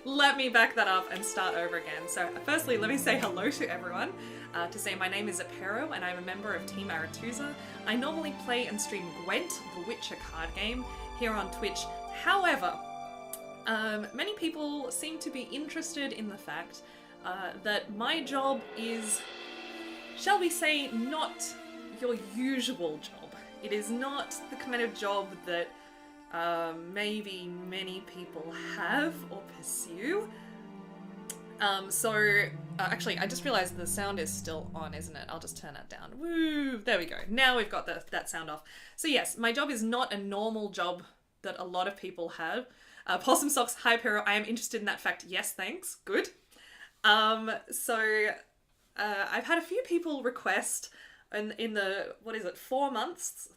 let me back that up and start over again. So firstly, let me say hello to everyone. To say my name is Apero and I'm a member of Team Aretusa. I normally play and stream Gwent, the Witcher card game, here on Twitch. However, many people seem to be interested in the fact that my job is, shall we say, not your usual job. It is not the kind of job that maybe many people have or pursue. Actually, I just realized the sound is still on, isn't it? I'll just turn that down. Woo! There we go. Now we've got that sound off. So yes, my job is not a normal job that a lot of people have. Possum Socks, hi Apero, I am interested in that fact. Yes, thanks. Good. I've had a few people request in the, what is it, 4 months?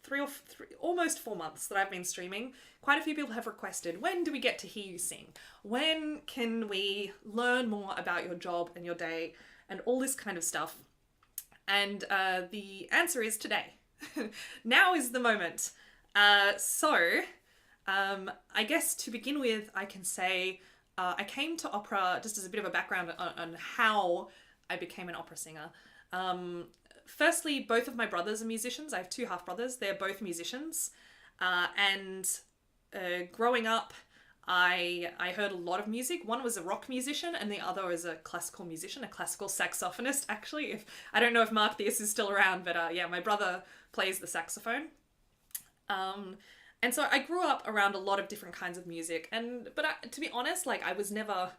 Almost 4 months that I've been streaming. Quite a few people have requested, when do we get to hear you sing? When can we learn more about your job and your day and all this kind of stuff? And the answer is today. Now is the moment. I guess to begin with, I can say I came to opera, just as a bit of a background on how I became an opera singer. Firstly, both of my brothers are musicians. I have 2 half-brothers. They're both musicians. Growing up, I heard a lot of music. One was a rock musician and the other was a classical musician, a classical saxophonist, actually. I don't know if Mark Theus is still around, but yeah, my brother plays the saxophone. And so I grew up around a lot of different kinds of music. But to be honest, I was never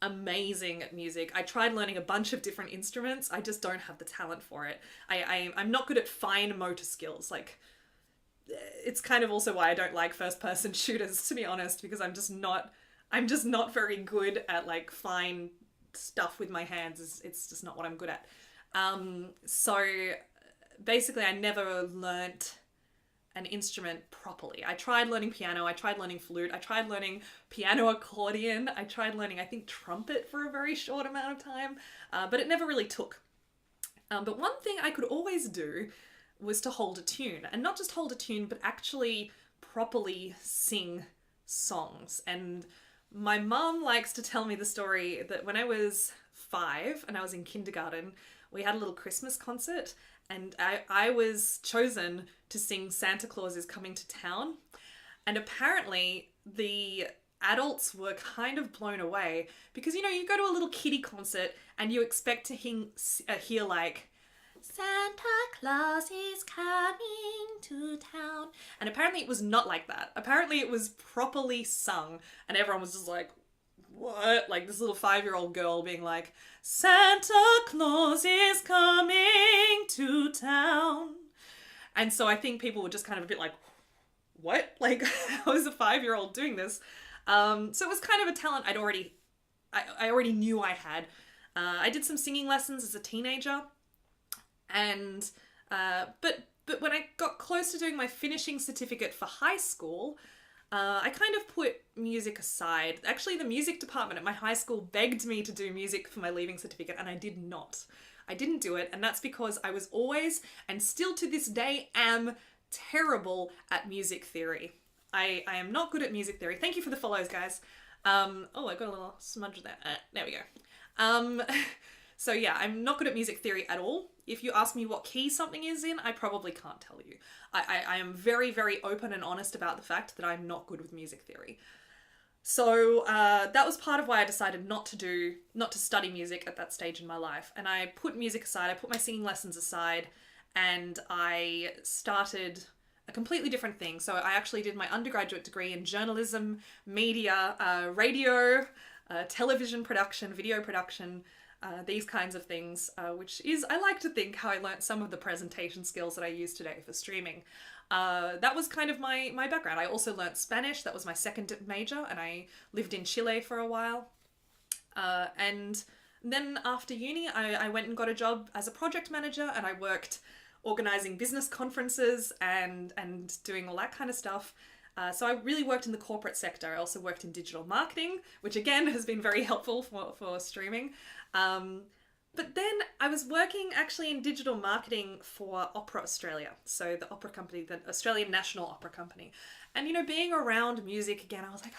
amazing at music. I tried learning a bunch of different instruments. I just don't have the talent for it. I'm not good at fine motor skills. It's kind of also why I don't like first-person shooters, to be honest, because I'm just not very good at fine stuff with my hands. It's just not what I'm good at. So basically, I never learnt an instrument properly. I tried learning piano, I tried learning flute, I tried learning piano accordion, I tried learning, I think, trumpet for a very short amount of time, but it never really took. But one thing I could always do was to hold a tune, and not just hold a tune, but actually properly sing songs. And my mum likes to tell me the story that when I was 5 and I was in kindergarten, we had a little Christmas concert, and I was chosen to sing Santa Claus is Coming to Town. And apparently the adults were kind of blown away because, you go to a little kiddie concert and you expect to hear Santa Claus is coming to town. And apparently it was not like that. Apparently it was properly sung and everyone was just like, what? This little 5-year-old girl being like, Santa Claus is coming to town. And so I think people were just kind of a bit like, what? How is a 5-year-old doing this? So it was kind of a talent I already knew I had. I did some singing lessons as a teenager. And, but when I got close to doing my finishing certificate for high school, I kind of put music aside. Actually, the music department at my high school begged me to do music for my leaving certificate, and I did not. I didn't do it, and that's because I was always, and still to this day am, terrible at music theory. I am not good at music theory. Thank you for the follows, guys. Oh, I got a little smudge there. There we go. So yeah, I'm not good at music theory at all. If you ask me what key something is in, I probably can't tell you. I am very, very open and honest about the fact that I'm not good with music theory. So that was part of why I decided not to study music at that stage in my life. And I put music aside, I put my singing lessons aside, and I started a completely different thing. So I actually did my undergraduate degree in journalism, media, radio, television production, video production, these kinds of things, which is, I like to think, how I learnt some of the presentation skills that I use today for streaming. That was kind of my background. I also learnt Spanish. That was my second major, and I lived in Chile for a while. And then after uni, I went and got a job as a project manager, and I worked organising business conferences and doing all that kind of stuff. So I really worked in the corporate sector. I also worked in digital marketing, which again has been very helpful for streaming. But then I was working actually in digital marketing for Opera Australia. So the opera company, the Australian National Opera Company. And, being around music again, I was like,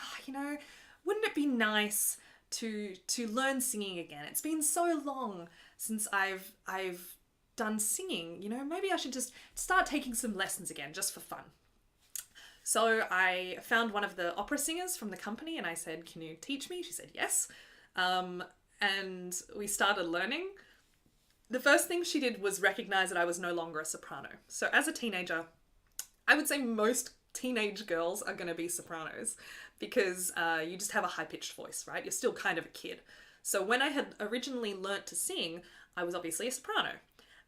wouldn't it be nice to learn singing again. It's been so long since I've done singing, you know, maybe I should just start taking some lessons again just for fun. So I found one of the opera singers from the company and I said, can you teach me? She said yes. And we started learning. The first thing she did was recognize that I was no longer a soprano. So as a teenager, I would say most teenage girls are going to be sopranos because you just have a high-pitched voice, right? You're still kind of a kid. So when I had originally learnt to sing, I was obviously a soprano.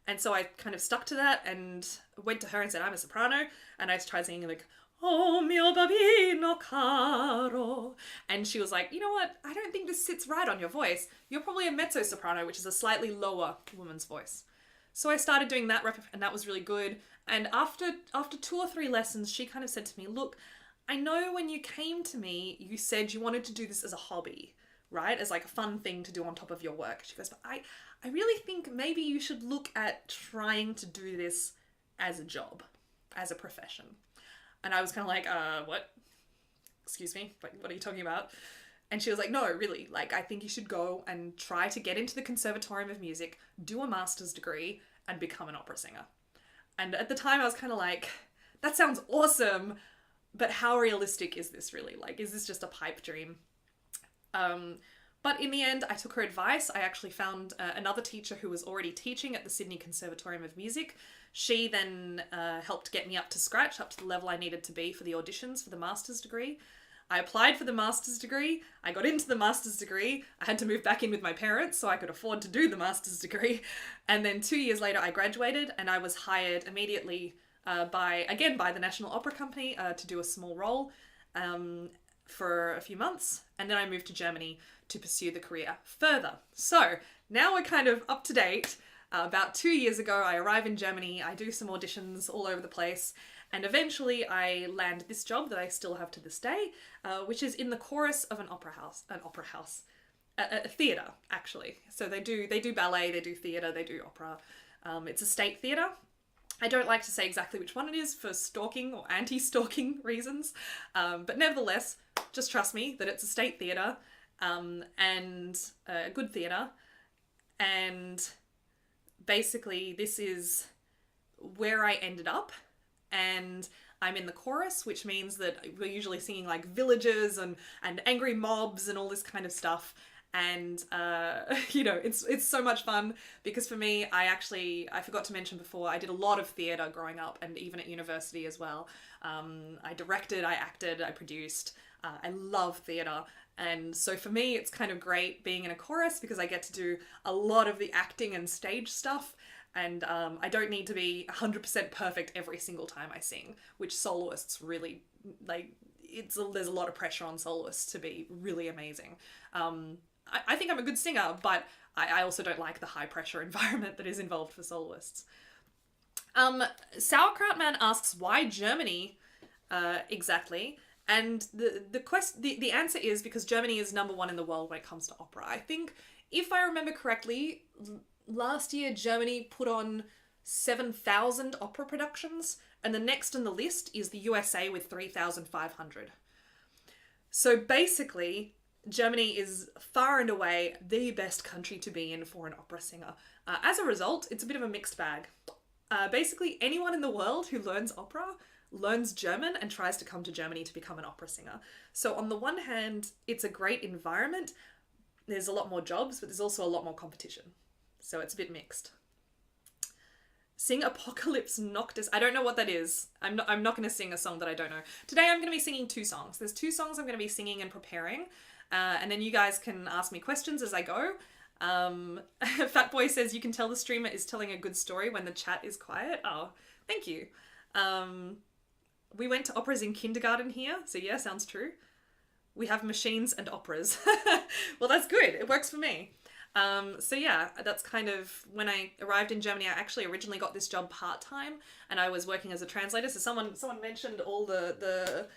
And so I kind of stuck to that and went to her and said, I'm a soprano. And I tried singing like, oh mio babino caro. And she was like, you know what? I don't think this sits right on your voice. You're probably a mezzo-soprano, which is a slightly lower woman's voice. So I started doing that and that was really good. And after 2 or 3 lessons, she kind of said to me, look, I know when you came to me, you said you wanted to do this as a hobby, right? As like a fun thing to do on top of your work. She goes, but I really think maybe you should look at trying to do this as a job, as a profession. And I was kind of like, what? Excuse me? What are you talking about? And she was like, no, really, like, I think you should go and try to get into the Conservatorium of Music, do a master's degree, and become an opera singer. And at the time I was kind of like, that sounds awesome, but how realistic is this really? Like, is this just a pipe dream? But in the end, I took her advice. I actually found another teacher who was already teaching at the Sydney Conservatorium of Music. She then helped get me up to scratch, up to the level I needed to be for the auditions for the master's degree. I applied for the master's degree. I got into the master's degree. I had to move back in with my parents so I could afford to do the master's degree. And then 2 years later, I graduated and I was hired immediately by the National Opera Company to do a small role for a few months. And then I moved to Germany to pursue the career further. So now we're kind of up to date. About 2 years ago, I arrive in Germany. I do some auditions all over the place. And eventually I land this job that I still have to this day, which is in the chorus of a theatre, actually. So they do ballet, they do theatre, they do opera. It's a state theatre. I don't like to say exactly which one it is for stalking or anti-stalking reasons, but nevertheless, just trust me that it's a state theatre and a good theatre. And basically this is where I ended up. And I'm in the chorus, which means that we're usually singing like villages and angry mobs and all this kind of stuff. And, you know, it's so much fun because for me, I forgot to mention before, I did a lot of theatre growing up and even at university as well. I directed, I acted, I produced. I love theatre. And so for me, it's kind of great being in a chorus because I get to do a lot of the acting and stage stuff. And I don't need to be 100% perfect every single time I sing, which soloists really, like, there's a lot of pressure on soloists to be really amazing. I think I'm a good singer, but I also don't like the high pressure environment that is involved for soloists. Sauerkraut Man asks, why Germany exactly? And the answer is because Germany is #1 in the world when it comes to opera. I think, if I remember correctly, last year Germany put on 7,000 opera productions, and the next on the list is the USA with 3,500. So basically, Germany is far and away the best country to be in for an opera singer. As a result, it's a bit of a mixed bag. Basically, anyone in the world who learns opera learns German and tries to come to Germany to become an opera singer. So on the one hand, it's a great environment. There's a lot more jobs, but there's also a lot more competition. So it's a bit mixed. Sing Apocalypse Noctis. I don't know what that is. I'm not going to sing a song that I don't know. Today I'm going to be singing 2 songs. There's 2 songs I'm going to be singing and preparing. And then you guys can ask me questions as I go. Fat Boy says you can tell the streamer is telling a good story when the chat is quiet. Oh, thank you. We went to operas in kindergarten here. So yeah, sounds true. We have machines and operas. Well, that's good. It works for me. So yeah, that's kind of when I arrived in Germany. I actually originally got this job part-time and I was working as a translator. So someone mentioned all the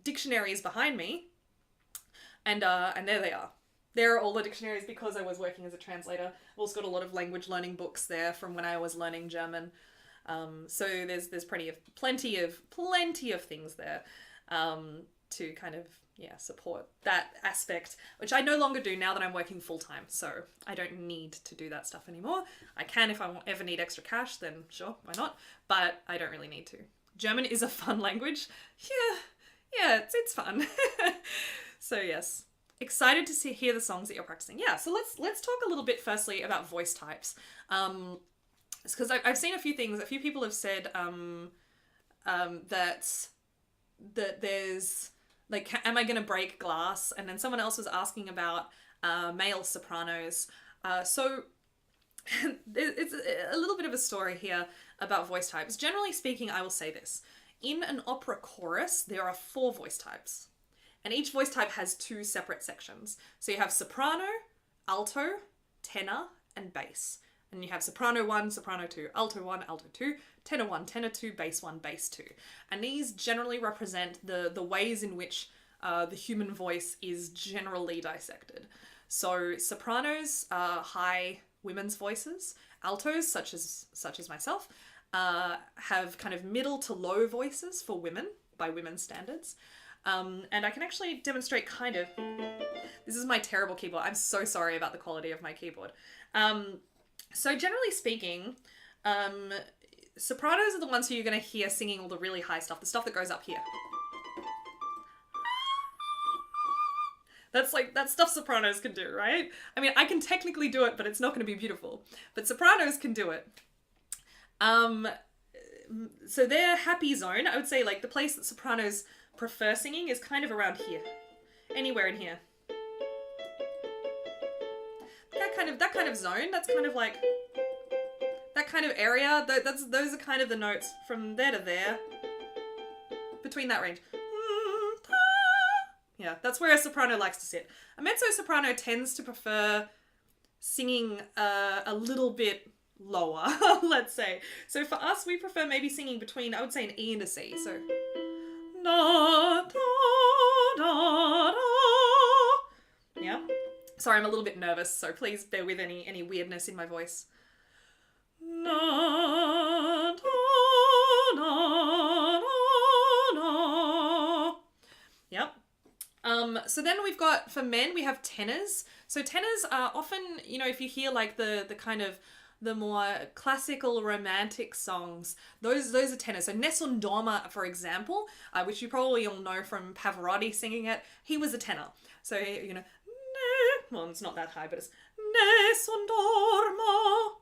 dictionaries behind me, and there they are. There are all the dictionaries because I was working as a translator. I've also got a lot of language learning books there from when I was learning German. So there's plenty of things there. to kind of, yeah, support that aspect, which I no longer do now that I'm working full-time, so I don't need to do that stuff anymore. I can if I ever need extra cash, then sure, why not? But I don't really need to. German is a fun language. Yeah, it's fun. So yes, excited to hear the songs that you're practicing. Yeah, so let's talk a little bit firstly about voice types. Because I've seen a few things. A few people have said that there's like, am I going to break glass? And then someone else was asking about male sopranos. So it's a little bit of a story here about voice types. Generally speaking, I will say this. In an opera chorus, there are 4 voice types. And each voice type has 2 separate sections. So you have soprano, alto, tenor, and bass. And you have soprano 1, soprano 2, alto 1, alto 2, tenor 1, tenor 2, bass 1, bass 2. And these generally represent the ways in which the human voice is generally dissected. So sopranos are high women's voices. Altos, such as myself, have kind of middle to low voices for women by women's standards. And I can actually demonstrate kind of... This is my terrible keyboard. I'm so sorry about the quality of my keyboard. So generally speaking, sopranos are the ones who you're going to hear singing all the really high stuff, the stuff that goes up here. That's stuff sopranos can do, right? I mean, I can technically do it, but it's not going to be beautiful. But sopranos can do it. So their happy zone, I would say, like, the place that sopranos prefer singing is kind of around here. Anywhere in here. That kind of zone, that's kind of like, that kind of area, those are kind of the notes from there to there. Between that range. Yeah, that's where a soprano likes to sit. A mezzo-soprano tends to prefer singing a little bit lower, let's say. So for us, we prefer maybe singing between, I would say, an E and a C. So, da, da, da, da. Yeah. Sorry, I'm a little bit nervous, so please bear with any weirdness in my voice. Da, da, da, da, da. Yep. So then we've got, for men, we have tenors. So tenors are often, you know, if you hear like the kind of the more classical romantic songs, those are tenors. So Nessun Dorma, for example, which you probably all know from Pavarotti singing it, he was a tenor. So, you know, well, it's not that high, but it's Nessun dorma,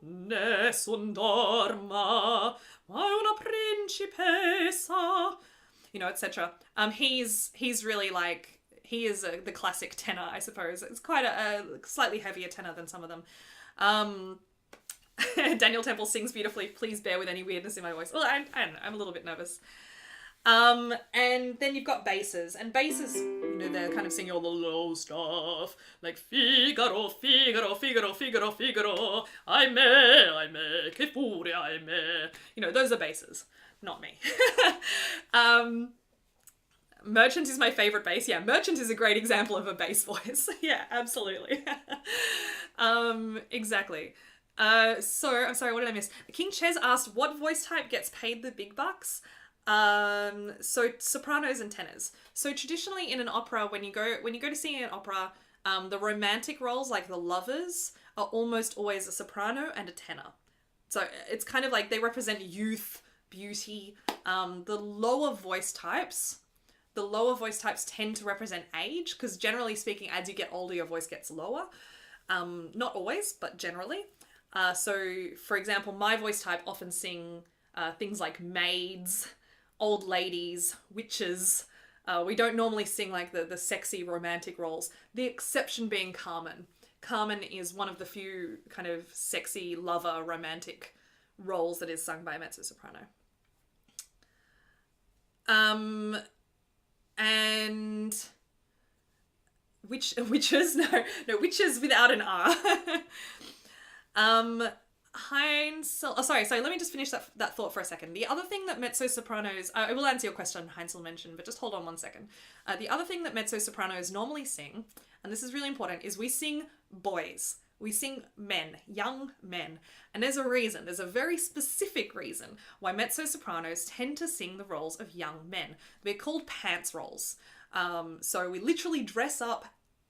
ma una principessa, you know, etc. He's really like, he is the classic tenor, I suppose. It's quite a slightly heavier tenor than some of them. Daniel Temple sings beautifully. Please bear with any weirdness in my voice. Well, I don't know, I'm a little bit nervous. And then you've got basses, and basses, you know, they're kind of singing all the low stuff, like Figaro, Figaro, Figaro, Figaro, Figaro, ahimè, che furia, ahimè. You know, those are basses, not me. Merchant is my favorite bass. Yeah, Merchant is a great example of a bass voice. Yeah, absolutely. Exactly. So, I'm sorry, what did I miss? King Ches asked, what voice type gets paid the big bucks? So sopranos and tenors. So traditionally in an opera, when you go to sing an opera, the romantic roles, like the lovers, are almost always a soprano and a tenor. So it's kind of like they represent youth, beauty. The lower voice types tend to represent age, because generally speaking, as you get older, your voice gets lower. Not always, but generally. So for example, my voice type often sing things like maids, old ladies, witches. We don't normally sing like the sexy romantic roles. The exception being Carmen. Carmen is one of the few kind of sexy lover romantic roles that is sung by a mezzo-soprano. And witches? No, witches without an R. Sorry, let me just finish that thought for a second. The other thing that mezzo-sopranos, I will answer your question, Heinzel mentioned, but just hold on one second. The other thing that mezzo-sopranos normally sing, and this is really important, is we sing boys. We sing men, young men. And there's a reason, there's a very specific reason why mezzo-sopranos tend to sing the roles of young men. They're called pants roles. So we literally dress up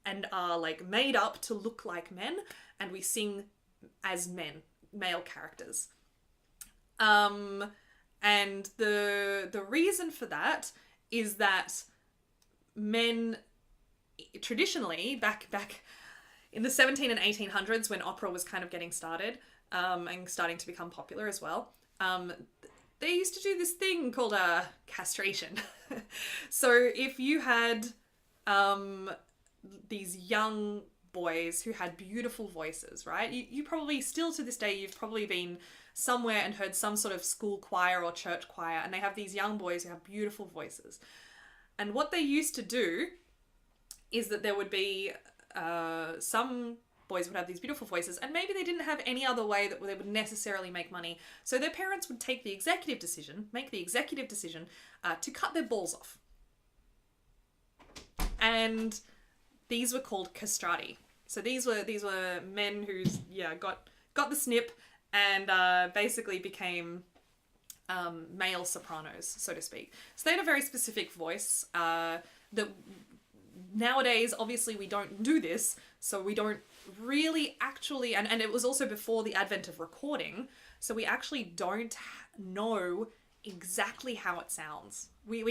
and are like made up to look like men, and we sing as men, male characters. And the reason for that is that men traditionally back in the 17 and 1800s, when opera was kind of getting started, and starting to become popular as well, they used to do this thing called castration. So if you had these young boys who had beautiful voices, right? You probably still to this day, you've probably been somewhere and heard some sort of school choir or church choir, and they have these young boys who have beautiful voices. And what they used to do is that there would be some boys would have these beautiful voices, and maybe they didn't have any other way that they would necessarily make money. So their parents would make the executive decision to cut their balls off. And these were called castrati. So these were men who's got the snip and basically became male sopranos, so to speak. So they had a very specific voice that nowadays, obviously, we don't do this, so we don't really actually, and it was also before the advent of recording, so we actually don't know exactly how it sounds. We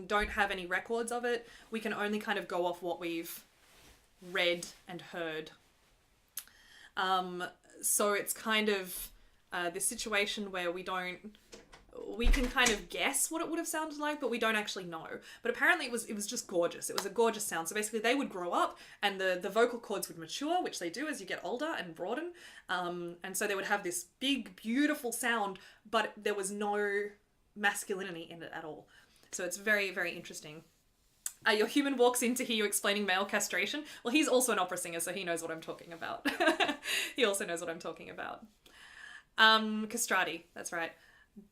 don't have any records of it. We can only kind of go off what we've read and heard. So it's kind of this situation where we can kind of guess what it would have sounded like, but we don't actually know. But apparently it was just gorgeous. It was a gorgeous sound. So basically they would grow up and the vocal cords would mature, which they do as you get older and broaden. And so they would have this big, beautiful sound, but there was no masculinity in it at all. So it's very, very interesting. Your human walks in to hear you explaining male castration. Well, he's also an opera singer, so he knows what I'm talking about. He also knows what I'm talking about. Castrati, that's right.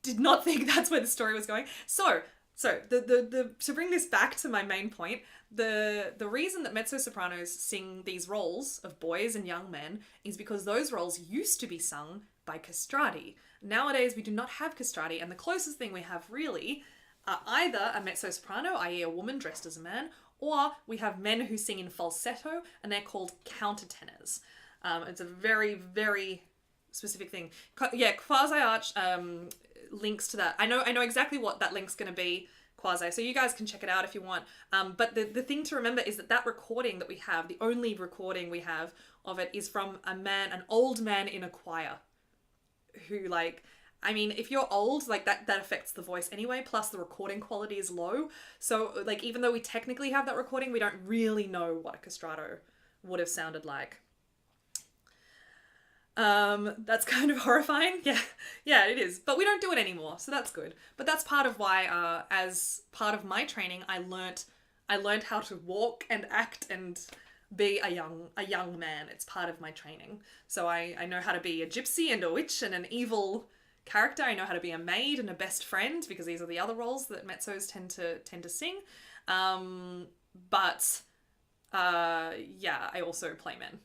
Did not think that's where the story was going. So the to bring this back to my main point, the reason that mezzo-sopranos sing these roles of boys and young men is because those roles used to be sung by castrati. Nowadays we do not have castrati, and the closest thing we have really are either a mezzo-soprano, i.e. a woman dressed as a man, or we have men who sing in falsetto, and they're called countertenors. It's a very, very specific thing. Quasi-arch links to that. I know exactly what that link's going to be, quasi, so you guys can check it out if you want. But the thing to remember is that recording that we have, the only recording we have of it, is from an old man in a choir who, like, I mean, if you're old, like, that affects the voice anyway, plus the recording quality is low. So, like, even though we technically have that recording, we don't really know what a castrato would have sounded like. That's kind of horrifying. Yeah, it is. But we don't do it anymore, so that's good. But that's part of why, as part of my training, I learned how to walk and act and be a young man. It's part of my training. So I know how to be a gypsy and a witch and an evil character. I know how to be a maid and a best friend, because these are the other roles that mezzos tend to sing. I also play men.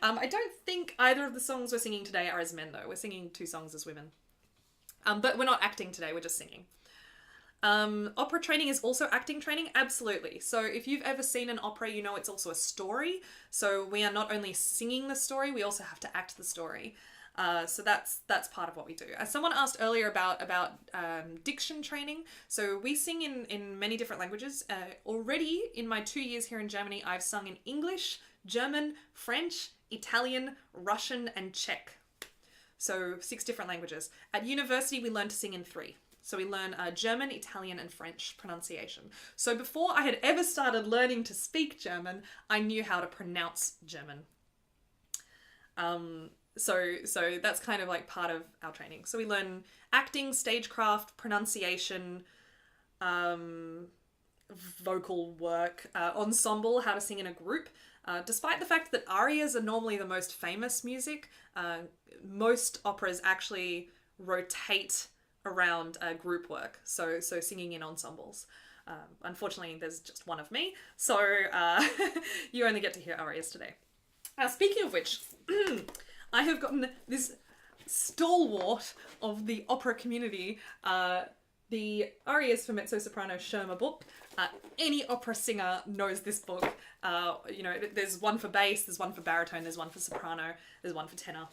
I don't think either of the songs we're singing today are as men, though. We're singing 2 songs as women. But we're not acting today, we're just singing. Opera training is also acting training? Absolutely. So if you've ever seen an opera, you know it's also a story. So we are not only singing the story, we also have to act the story. So that's part of what we do. Someone asked earlier about diction training. So we sing in many different languages. Already in my 2 years here in Germany, I've sung in English, German, French, Italian, Russian, and Czech. So 6 different languages. At university, we learn to sing in 3. So we learn German, Italian, and French pronunciation. So before I had ever started learning to speak German, I knew how to pronounce German. So that's kind of like part of our training. So we learn acting, stagecraft, pronunciation, vocal work, ensemble, how to sing in a group. Despite the fact that arias are normally the most famous music, most operas actually rotate around group work. So singing in ensembles. Unfortunately, there's just one of me, so you only get to hear arias today. Speaking of which, I have gotten this stalwart of the opera community, the Arias for Mezzo-Soprano Schirmer book, Any opera singer knows this book. You know, there's one for bass, there's one for baritone, there's one for soprano, there's one for tenor.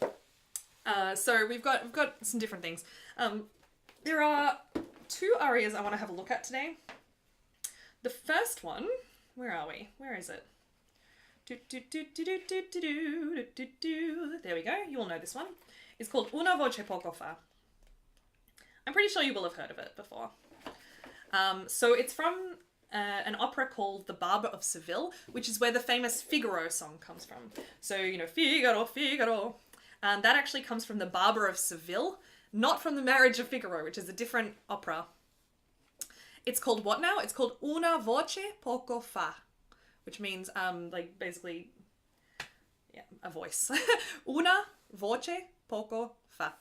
So we've got some different things. There are 2 arias I want to have a look at today. The first one, where are we? Where is it? There we go. You all know this one. It's called Una voce poco fa. I'm pretty sure you will have heard of it before. So it's from an opera called The Barber of Seville, which is where the famous Figaro song comes from. So, you know, Figaro, Figaro. That actually comes from The Barber of Seville, not from The Marriage of Figaro, which is a different opera. It's called what now? It's called Una voce poco fa, which means, like, basically, yeah, a voice. Una voce poco fa.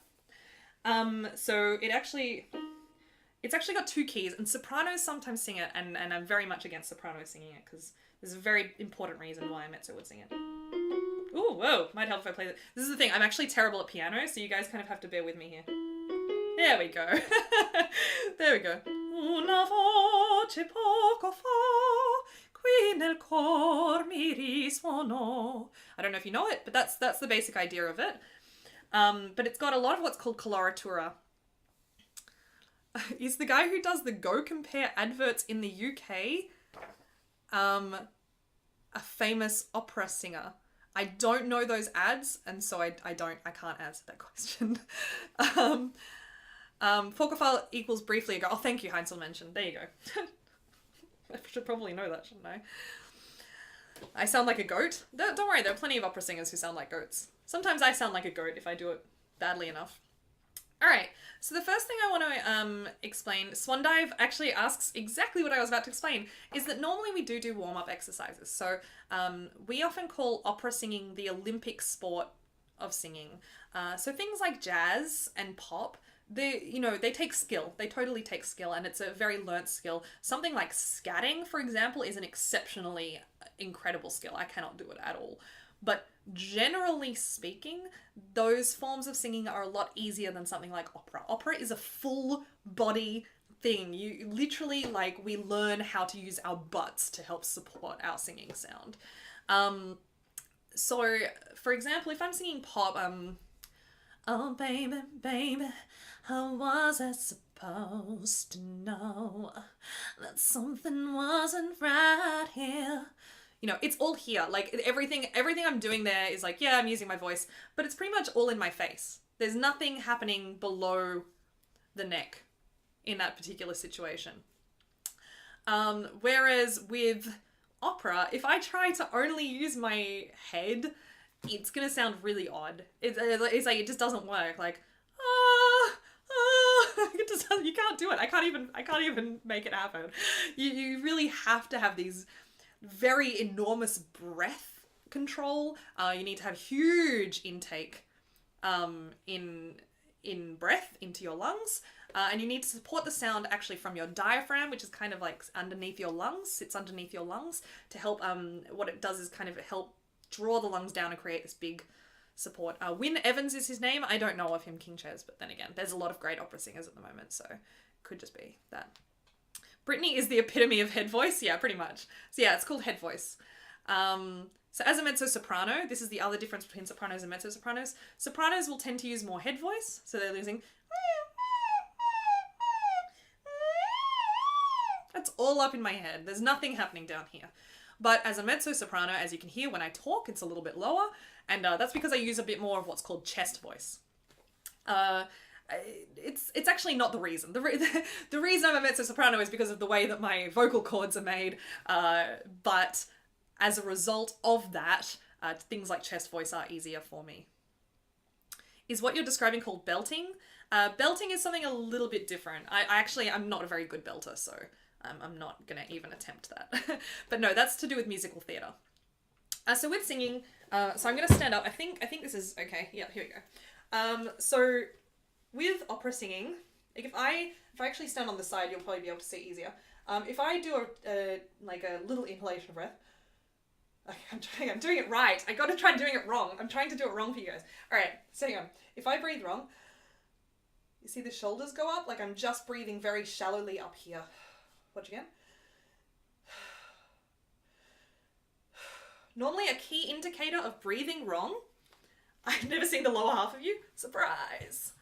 So it's actually got 2 keys, and sopranos sometimes sing it, and I'm very much against sopranos singing it, because there's a very important reason why a mezzo would sing it. Ooh, whoa, might help if I play this. This is the thing, I'm actually terrible at piano, so you guys kind of have to bear with me here. There we go. There we go. Una voce poco fa, qui nel cor mi risuonò. I don't know if you know it, but that's the basic idea of it. But it's got a lot of what's called coloratura. Is the guy who does the Go Compare adverts in the UK a famous opera singer? I don't know those ads, and so I can't answer that question. Poco fa equals briefly ago. Oh, thank you, Heinzel mentioned. There you go. I should probably know that, shouldn't I? I sound like a goat. Don't worry, there are plenty of opera singers who sound like goats. Sometimes I sound like a goat if I do it badly enough. Alright, so the first thing I want to explain, Swan Dive actually asks exactly what I was about to explain, is that normally we do warm-up exercises. So we often call opera singing the Olympic sport of singing. So things like jazz and pop, they take skill. They totally take skill, and it's a very learnt skill. Something like scatting, for example, is an exceptionally incredible skill. I cannot do it at all. But generally speaking, those forms of singing are a lot easier than something like opera. Opera is a full body thing. You literally, we learn how to use our butts to help support our singing sound. So, for example, if I'm singing pop, oh baby, baby, how was I supposed to know that something wasn't right here? You know, it's all here. Like, everything I'm doing there is like, yeah, I'm using my voice, but it's pretty much all in my face. There's nothing happening below the neck in that particular situation. Whereas with opera, if I try to only use my head, it's gonna sound really odd. It's like, it just doesn't work. Like, it just, you can't do it. I can't even make it happen. You really have to have these very enormous breath control. You need to have huge intake in breath into your lungs, and you need to support the sound actually from your diaphragm, which is kind of like underneath your lungs, sits underneath your lungs to help. What it does is kind of help draw the lungs down and create this big support. Wyn Evans is his name. I don't know of him, King Chairs, but then again, there's a lot of great opera singers at the moment, so it could just be that. Brittany is the epitome of head voice. Yeah, pretty much. So yeah, it's called head voice. So as a mezzo-soprano, this is the other difference between sopranos and mezzo-sopranos. Sopranos will tend to use more head voice, so they're losing. That's all up in my head. There's nothing happening down here. But as a mezzo-soprano, as you can hear when I talk, it's a little bit lower, and that's because I use a bit more of what's called chest voice. It's actually not the reason. The reason I'm a mezzo-soprano is because of the way that my vocal cords are made, but as a result of that, things like chest voice are easier for me. Is what you're describing called belting? Belting is something a little bit different. I'm not a very good belter, so I'm not going to even attempt that. But no, that's to do with musical theatre. So with singing, so I'm going to stand up. I think this is okay. Yeah, here we go. So with opera singing, like if I actually stand on the side, you'll probably be able to see easier. If I do a little inhalation of breath, okay, I'm doing it right. I got to try doing it wrong. I'm trying to do it wrong for you guys. All right, so hang on. If I breathe wrong, you see the shoulders go up? Like I'm just breathing very shallowly up here. Watch again. Normally a key indicator of breathing wrong. I've never seen the lower half of you. Surprise!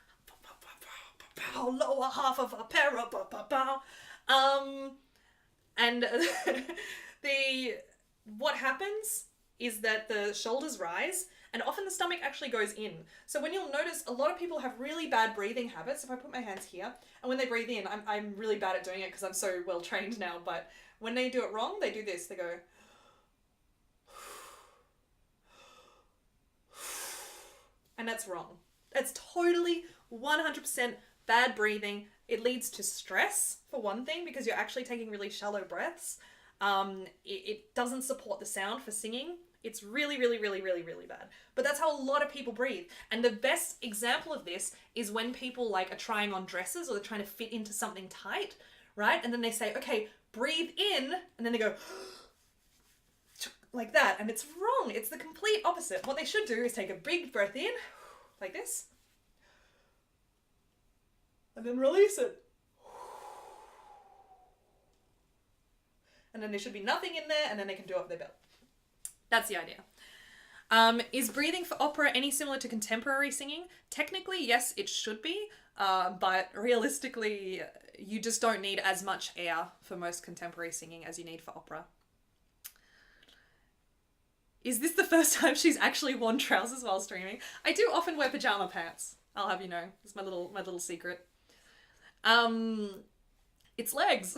Lower half of Apero. And what happens is that the shoulders rise and often the stomach actually goes in. So when you'll notice, a lot of people have really bad breathing habits. If I put my hands here, and when they breathe in, I'm really bad at doing it because I'm so well trained now, but when they do it wrong, they do this. They go... And that's wrong. That's totally 100% bad breathing. It leads to stress, for one thing, because you're actually taking really shallow breaths. It doesn't support the sound for singing. It's really, really, really, really, really bad. But that's how a lot of people breathe. And the best example of this is when people like are trying on dresses or they're trying to fit into something tight, right? And then they say, okay, breathe in, and then they go like that, and it's wrong. It's the complete opposite. What they should do is take a big breath in, like this, and then release it. And then there should be nothing in there, and then they can do it off their belt. That's the idea. Is breathing for opera any similar to contemporary singing? Technically, yes, it should be, but realistically, you just don't need as much air for most contemporary singing as you need for opera. Is this the first time she's actually worn trousers while streaming? I do often wear pajama pants. I'll have you know. It's my little secret. It's legs.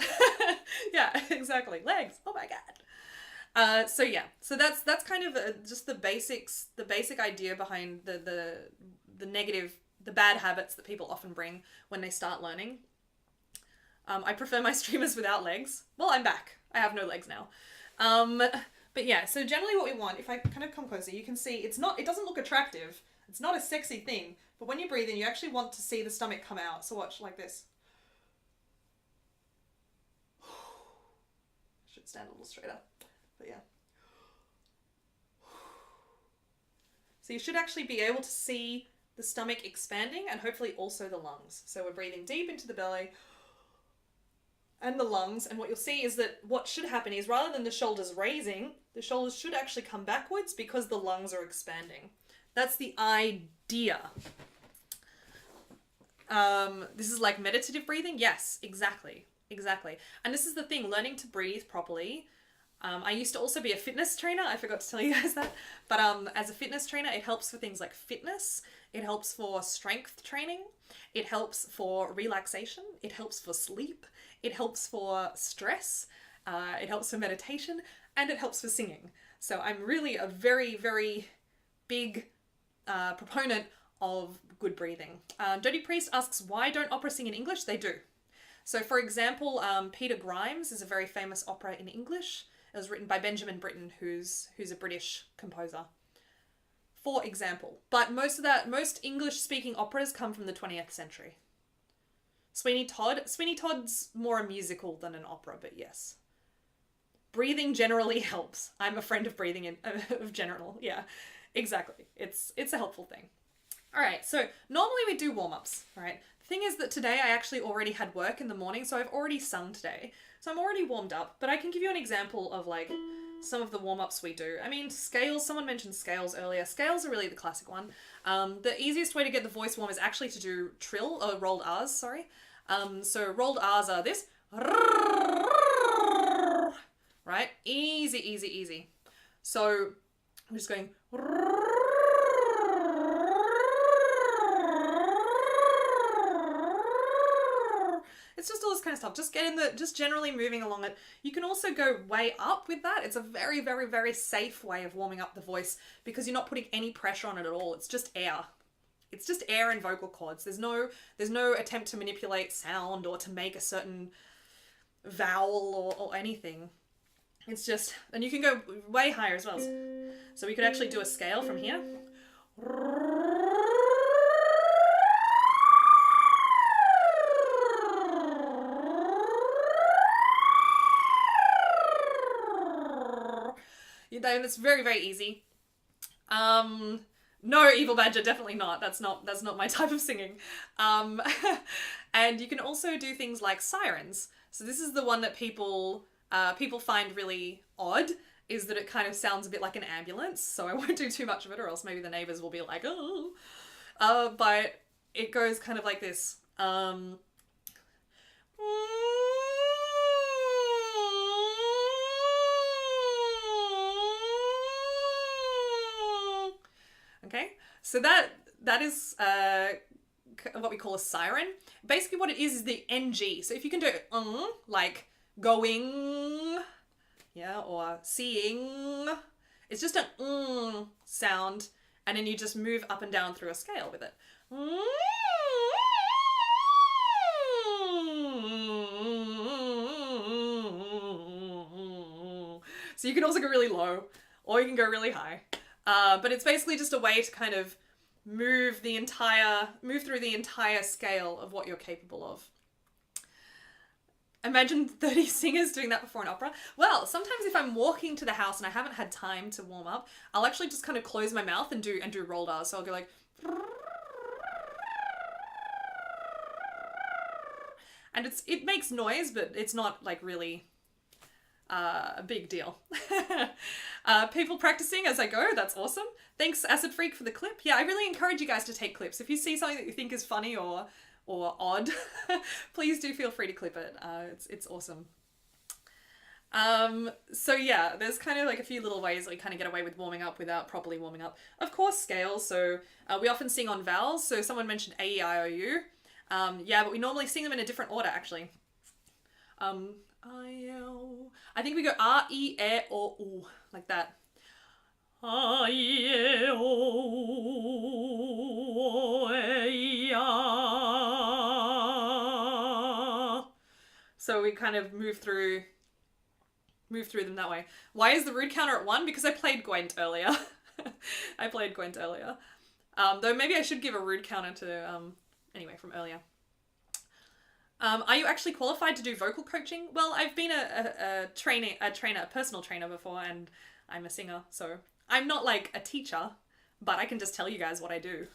Yeah, exactly. Legs. Oh my god. So yeah. So that's kind of just the basics, the basic idea behind the bad habits that people often bring when they start learning. I prefer my streamers without legs. Well, I'm back. I have no legs now. But yeah, so generally what we want, if I kind of come closer, you can see it doesn't look attractive. It's not a sexy thing, but when you breathe in, you actually want to see the stomach come out. So watch, like this. Should stand a little straighter, but yeah. So you should actually be able to see the stomach expanding and hopefully also the lungs. So we're breathing deep into the belly and the lungs, and what you'll see is that what should happen is rather than the shoulders raising, the shoulders should actually come backwards because the lungs are expanding. That's the idea. This is like meditative breathing? Yes, exactly. And this is the thing, learning to breathe properly. I used to also be a fitness trainer. I forgot to tell you guys that. But as a fitness trainer, it helps for things like fitness. It helps for strength training. It helps for relaxation. It helps for sleep. It helps for stress. It helps for meditation. And it helps for singing. So I'm really a very, very big proponent of good breathing. Dirty Priest asks, why don't opera sing in English? They do. So for example, Peter Grimes is a very famous opera in English. It was written by Benjamin Britten, who's a British composer. For example. But most English-speaking operas come from the 20th century. Sweeney Todd's more a musical than an opera, but yes. Breathing generally helps. I'm a friend of breathing of general. Yeah, exactly. It's a helpful thing. All right, so normally we do warm-ups, right? The thing is that today I actually already had work in the morning, so I've already sung today. So I'm already warmed up, but I can give you an example of like some of the warm-ups we do. I mean, scales, someone mentioned scales earlier. Scales are really the classic one. The easiest way to get the voice warm is actually to do trill, or rolled R's, sorry. So rolled R's are this. Right? Easy, easy, easy. So I'm just going. It's just all this kind of stuff. Just generally moving along it. You can also go way up with that. It's a very, very, very safe way of warming up the voice because you're not putting any pressure on it at all. It's just air. It's just air and vocal cords. There's no attempt to manipulate sound or to make a certain vowel or anything. It's just, and you can go way higher as well. So we could actually do a scale from here. It's very, very easy. No, Evil Badger, definitely not. That's not my type of singing. And you can also do things like sirens. So this is the one that people find really odd is that it kind of sounds a bit like an ambulance, so I won't do too much of it or else maybe the neighbors will be like, oh. But it goes kind of like this. Okay, so that is what we call a siren. Basically what it is the NG. So if you can do like going, yeah, or seeing, it's just an sound, and then you just move up and down through a scale with it. So you can also go really low, or you can go really high. But it's basically just a way to kind of move through the entire scale of what you're capable of. Imagine 30 singers doing that before an opera. Well, sometimes if I'm walking to the house and I haven't had time to warm up, I'll actually just kind of close my mouth and do roll R's. So I'll go like, and it makes noise, but it's not like really a big deal. People practicing as I go, that's awesome. Thanks Acid Freak for the clip. Yeah, I really encourage you guys to take clips. If you see something that you think is funny or odd, please do feel free to clip it. It's awesome. So yeah, there's kind of like a few little ways that we kind of get away with warming up without properly warming up. Of course, scales. So we often sing on vowels. So someone mentioned A, E, I, O, U. Yeah, but we normally sing them in a different order actually. I think we go R, E, E, O, U, like that. R, E, E, O, E, A. So we kind of move through them that way. Why is the root counter at 1? Because I played Gwent earlier. Though maybe I should give a root counter to, anyway, from earlier. Are you actually qualified to do vocal coaching? Well, I've been a personal trainer before, and I'm a singer, so I'm not like a teacher, but I can just tell you guys what I do.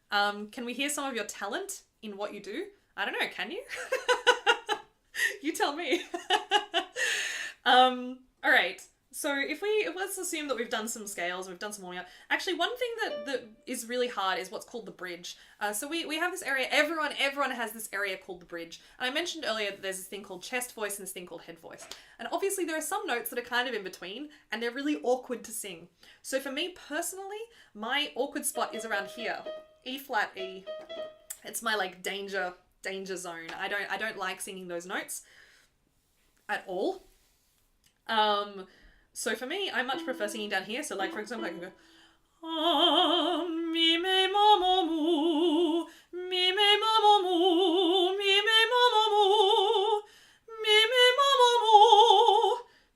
Can we hear some of your talent in what you do? I don't know, can you? You tell me. All right. So let's assume that we've done some scales, we've done some warming up. Actually, one thing that is really hard is what's called the bridge. So we have this area, everyone has this area called the bridge. And I mentioned earlier that there's this thing called chest voice and this thing called head voice. And obviously there are some notes that are kind of in between and they're really awkward to sing. So for me personally, my awkward spot is around here. E flat E. It's my like danger zone. I don't like singing those notes at all. So for me, I much prefer singing down here. So like, for example, I can go, mi me mo mo mu, mi me mo mo mu, mi me mo mo mu, mi me mo mo mu.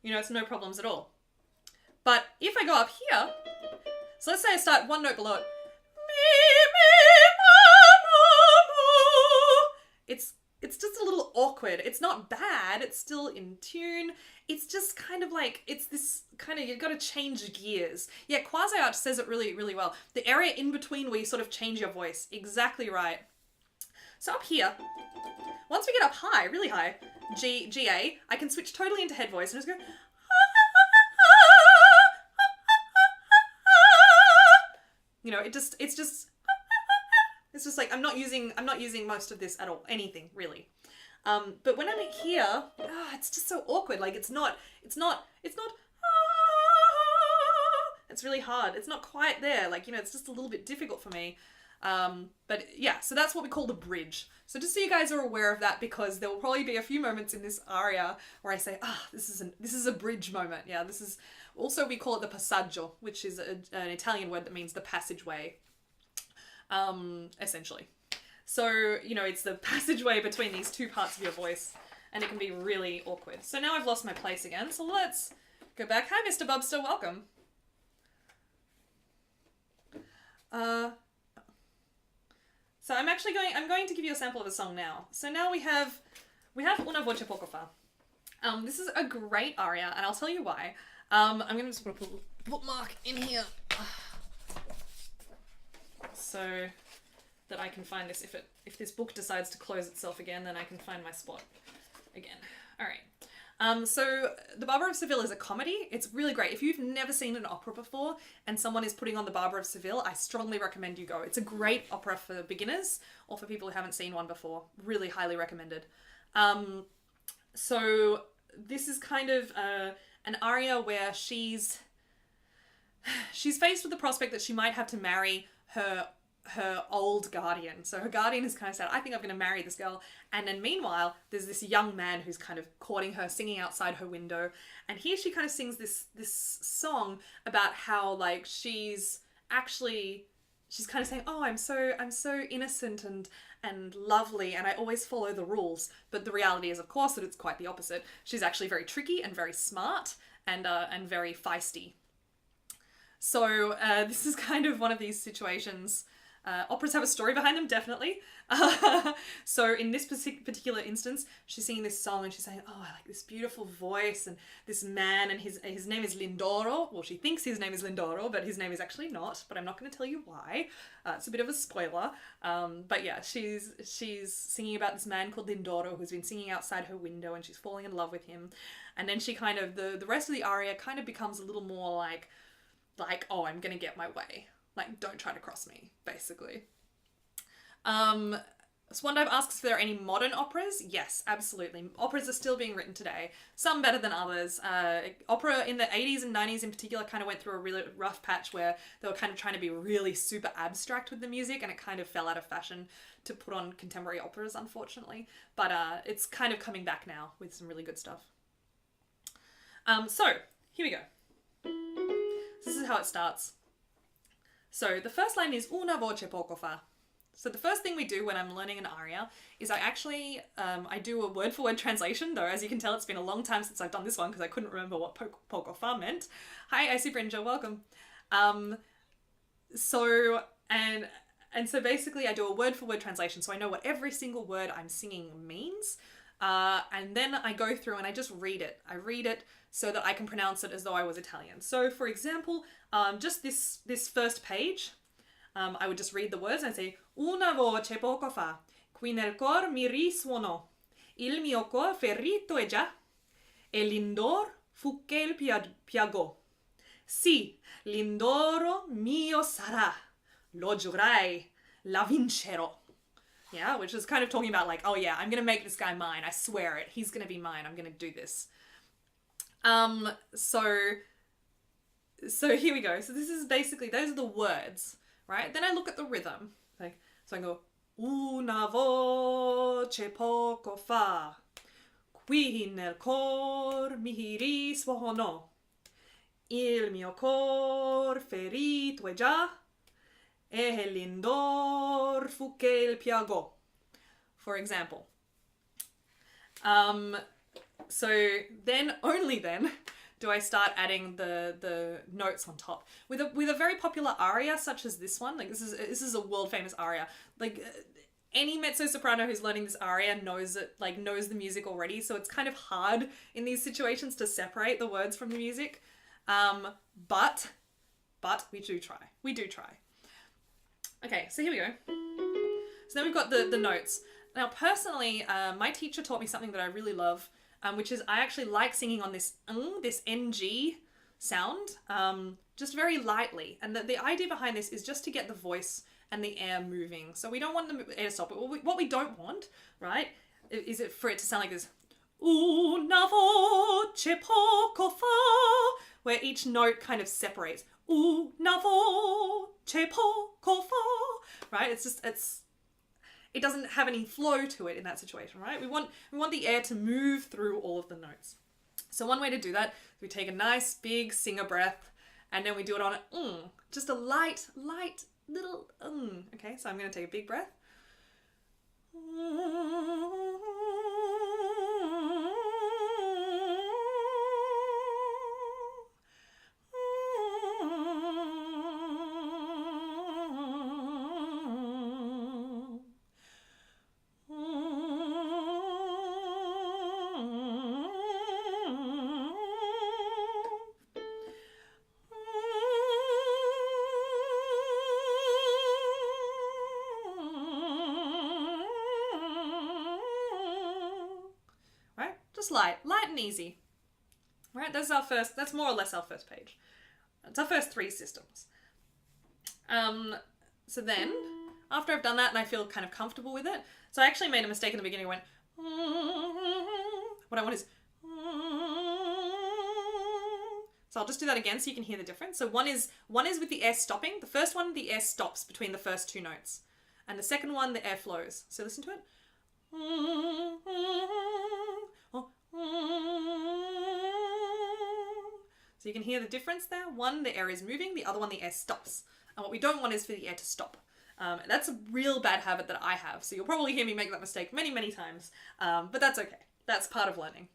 You know, it's no problems at all. But if I go up here, so let's say I start one note below it, mi me mo mo mu. It's just a little awkward. It's not bad. It's still in tune. It's just kind of like, it's this kind of, you've got to change gears. Yeah, Quasi-Arch says it really, really well. The area in between where you sort of change your voice. Exactly right. So up here, once we get up high, really high, G, A, I can switch totally into head voice and just go, you know, it's just like, I'm not using most of this at all, anything really. But when I'm here, it's just so awkward. Like it's not, it's really hard. It's not quite there. Like, you know, it's just a little bit difficult for me. But yeah, so that's what we call the bridge. So just so you guys are aware of that, because there will probably be a few moments in this aria where I say, this is a bridge moment. Yeah, this is also, we call it the passaggio, which is an Italian word that means the passageway, essentially. So, you know, it's the passageway between these two parts of your voice, and it can be really awkward. So now I've lost my place again, so let's go back. Hi, Mr. Bubster, welcome. So I'm going to give you a sample of a song now. So now we have Una voce poco fa. This is a great aria, and I'll tell you why. I'm going to just put a bookmark in here. So that I can find this. If this book decides to close itself again, then I can find my spot again. All right. So The Barber of Seville is a comedy. It's really great. If you've never seen an opera before and someone is putting on The Barber of Seville, I strongly recommend you go. It's a great opera for beginners or for people who haven't seen one before. Really highly recommended. So this is kind of an aria where she's faced with the prospect that she might have to marry her old guardian. So her guardian has kind of said, I think I'm going to marry this girl. And then meanwhile, there's this young man who's kind of courting her, singing outside her window. And here she kind of sings this song about how like she's kind of saying, oh, I'm so innocent and lovely, and I always follow the rules. But the reality is, of course, that it's quite the opposite. She's actually very tricky and very smart and very feisty. So this is kind of one of these situations. Operas have a story behind them, definitely. So in this particular instance, she's singing this song and she's saying, oh, I like this beautiful voice and this man, and his name is Lindoro. Well, she thinks his name is Lindoro, but his name is actually not, but I'm not going to tell you why. It's a bit of a spoiler. But yeah, she's singing about this man called Lindoro who's been singing outside her window, and she's falling in love with him. And then she kind of, the rest of the aria kind of becomes a little more like, oh, I'm going to get my way. Like, don't try to cross me, basically. Swandive asks if there are any modern operas. Yes, absolutely. Operas are still being written today. Some better than others. Opera in the 80s and 90s in particular kind of went through a really rough patch where they were kind of trying to be really super abstract with the music, and it kind of fell out of fashion to put on contemporary operas, unfortunately. But it's kind of coming back now with some really good stuff. So, here we go. This is how it starts. So the first line is una voce poco fa. So the first thing we do when I'm learning an aria is I actually, I do a word-for-word translation, though as you can tell it's been a long time since I've done this one because I couldn't remember what poco fa meant. Hi, I see Brinja, welcome. So basically I do a word-for-word translation so I know what every single word I'm singing means. And then I go through and I just read it. I read it so that I can pronounce it as though I was Italian. So for example, just this first page, I would just read the words and say, una voce poco fa, qui nel cor mi risuonò, il mio cor ferito è già, e l'indor fu che il piagò. Sì, l'indoro mio sarà, lo giurai, la vincerò. Yeah, which is kind of talking about like, oh yeah, I'm going to make this guy mine. I swear it. He's going to be mine. I'm going to do this. So here we go. So this is basically, those are the words, right? Then I look at the rhythm. Like, so I go, una voce poco fa, qui nel cor mi risuonò, il mio cor ferito è già, e l'indor fu che il piagò. For example. So then, only then, do I start adding the notes on top. With a very popular aria such as this one, like this is a world famous aria. Like any mezzo soprano who's learning this aria knows it, like knows the music already, so it's kind of hard in these situations to separate the words from the music. But we do try. We do try. Okay, so here we go. So then we've got the notes. Now, personally, my teacher taught me something that I really love, which is I actually like singing on this NG sound, just very lightly. And the idea behind this is just to get the voice and the air moving. So we don't want the air to stop. But what we don't want, right, is it for it to sound like this, una voce poco fa, where each note kind of separates. Una voce poco fa, right? It doesn't have any flow to it in that situation, right? We want the air to move through all of the notes. So one way to do that, we take a nice big singer breath, and then we do it on just a light little Okay, so I'm going to take a big breath. Just light and easy. Right, that's more or less our first page. It's our first 3 systems. So then, after I've done that and I feel kind of comfortable with it, so I actually made a mistake in the beginning. I went, what I want is, so I'll just do that again so you can hear the difference. So one is with the air stopping. The first one, the air stops between the first 2 notes. And the second one, the air flows. So listen to it. So you can hear the difference there. One, the air is moving. The other one, the air stops. And what we don't want is for the air to stop. That's a real bad habit that I have. So you'll probably hear me make that mistake many, many times. But that's okay. That's part of learning.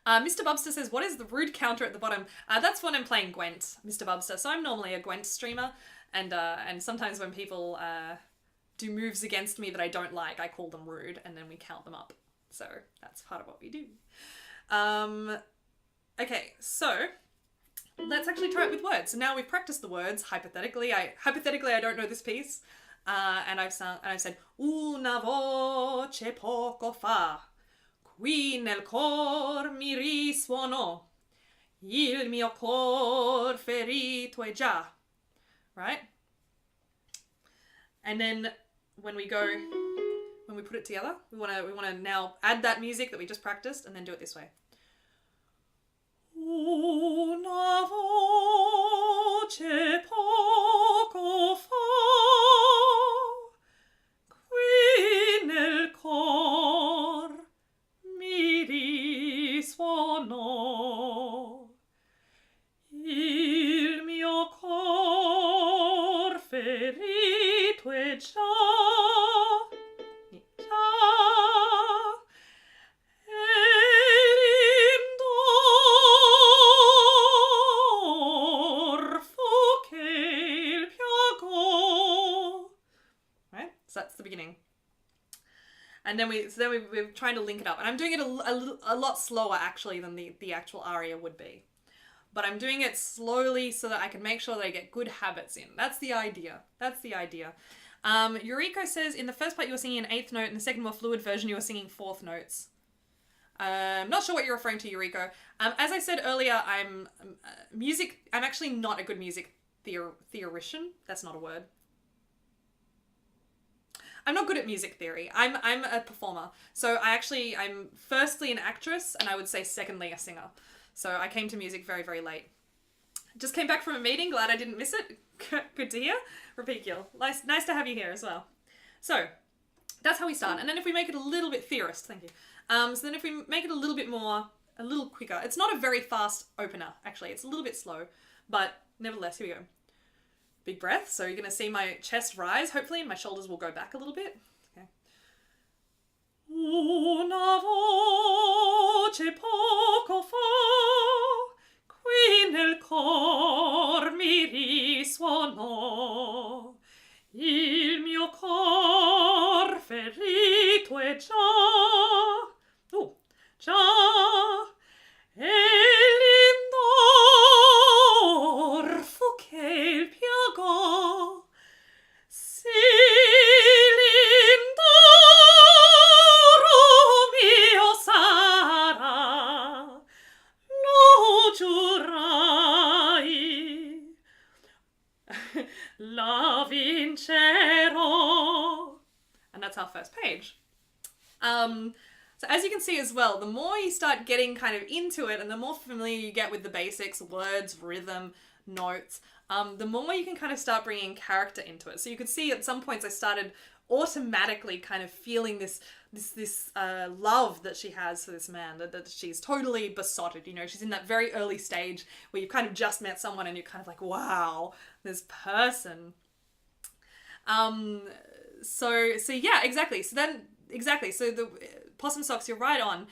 Mr. Bubster says, what is the rude counter at the bottom? That's when I'm playing Gwent, Mr. Bubster. So I'm normally a Gwent streamer. And sometimes when people do moves against me that I don't like, I call them rude. And then we count them up. So that's part of what we do. Okay, so let's actually try it with words. So now we've practiced the words hypothetically. I don't know this piece, and I've said una voce poco fa, qui nel cor mi risuonò, il mio cor ferito è già. Right? And then when we put it together, we want to now add that music that we just practiced, and then do it this way. Una voce poco fa, qui nel cor mi risuonò, il mio cor ferito è già. So that's the beginning. And then we're trying to link it up. And I'm doing it a lot slower actually than the actual aria would be. But I'm doing it slowly so that I can make sure that I get good habits in. That's the idea. Yuriko says, in the first part you were singing an 8th note, in the second more fluid version you were singing 4th notes. I'm not sure what you're referring to, Yuriko. As I said earlier, I'm actually not a good music theorician. That's not a word. I'm not good at music theory. I'm a performer. So I'm firstly an actress, and I would say secondly a singer. So I came to music very, very late. Just came back from a meeting. Glad I didn't miss it. Good to hear. Repeat Gil. Nice to have you here as well. So that's how we start. And then if we make it a little bit theorist, thank you. So then if we make it a little quicker. It's not a very fast opener, actually. It's a little bit slow. But nevertheless, here we go. Big breath. So you're going to see my chest rise, hopefully, and my shoulders will go back a little bit. Okay. Una voce poco fa, qui nel cor mi risuonò, il mio cor ferito è già, già, e l'indorfo che il piago, sì l'indoro mio sarà, lo giurai, la vincerò. And that's our first page. So as you can see as well, the more you start getting kind of into it and the more familiar you get with the basics, words, rhythm, notes, the more you can kind of start bringing character into it. So you could see at some points I started automatically kind of feeling this love that she has for this man, that she's totally besotted. You know, she's in that very early stage where you've kind of just met someone and you're kind of like, wow, this person. So yeah, exactly. So the Possum Socks, you're right on.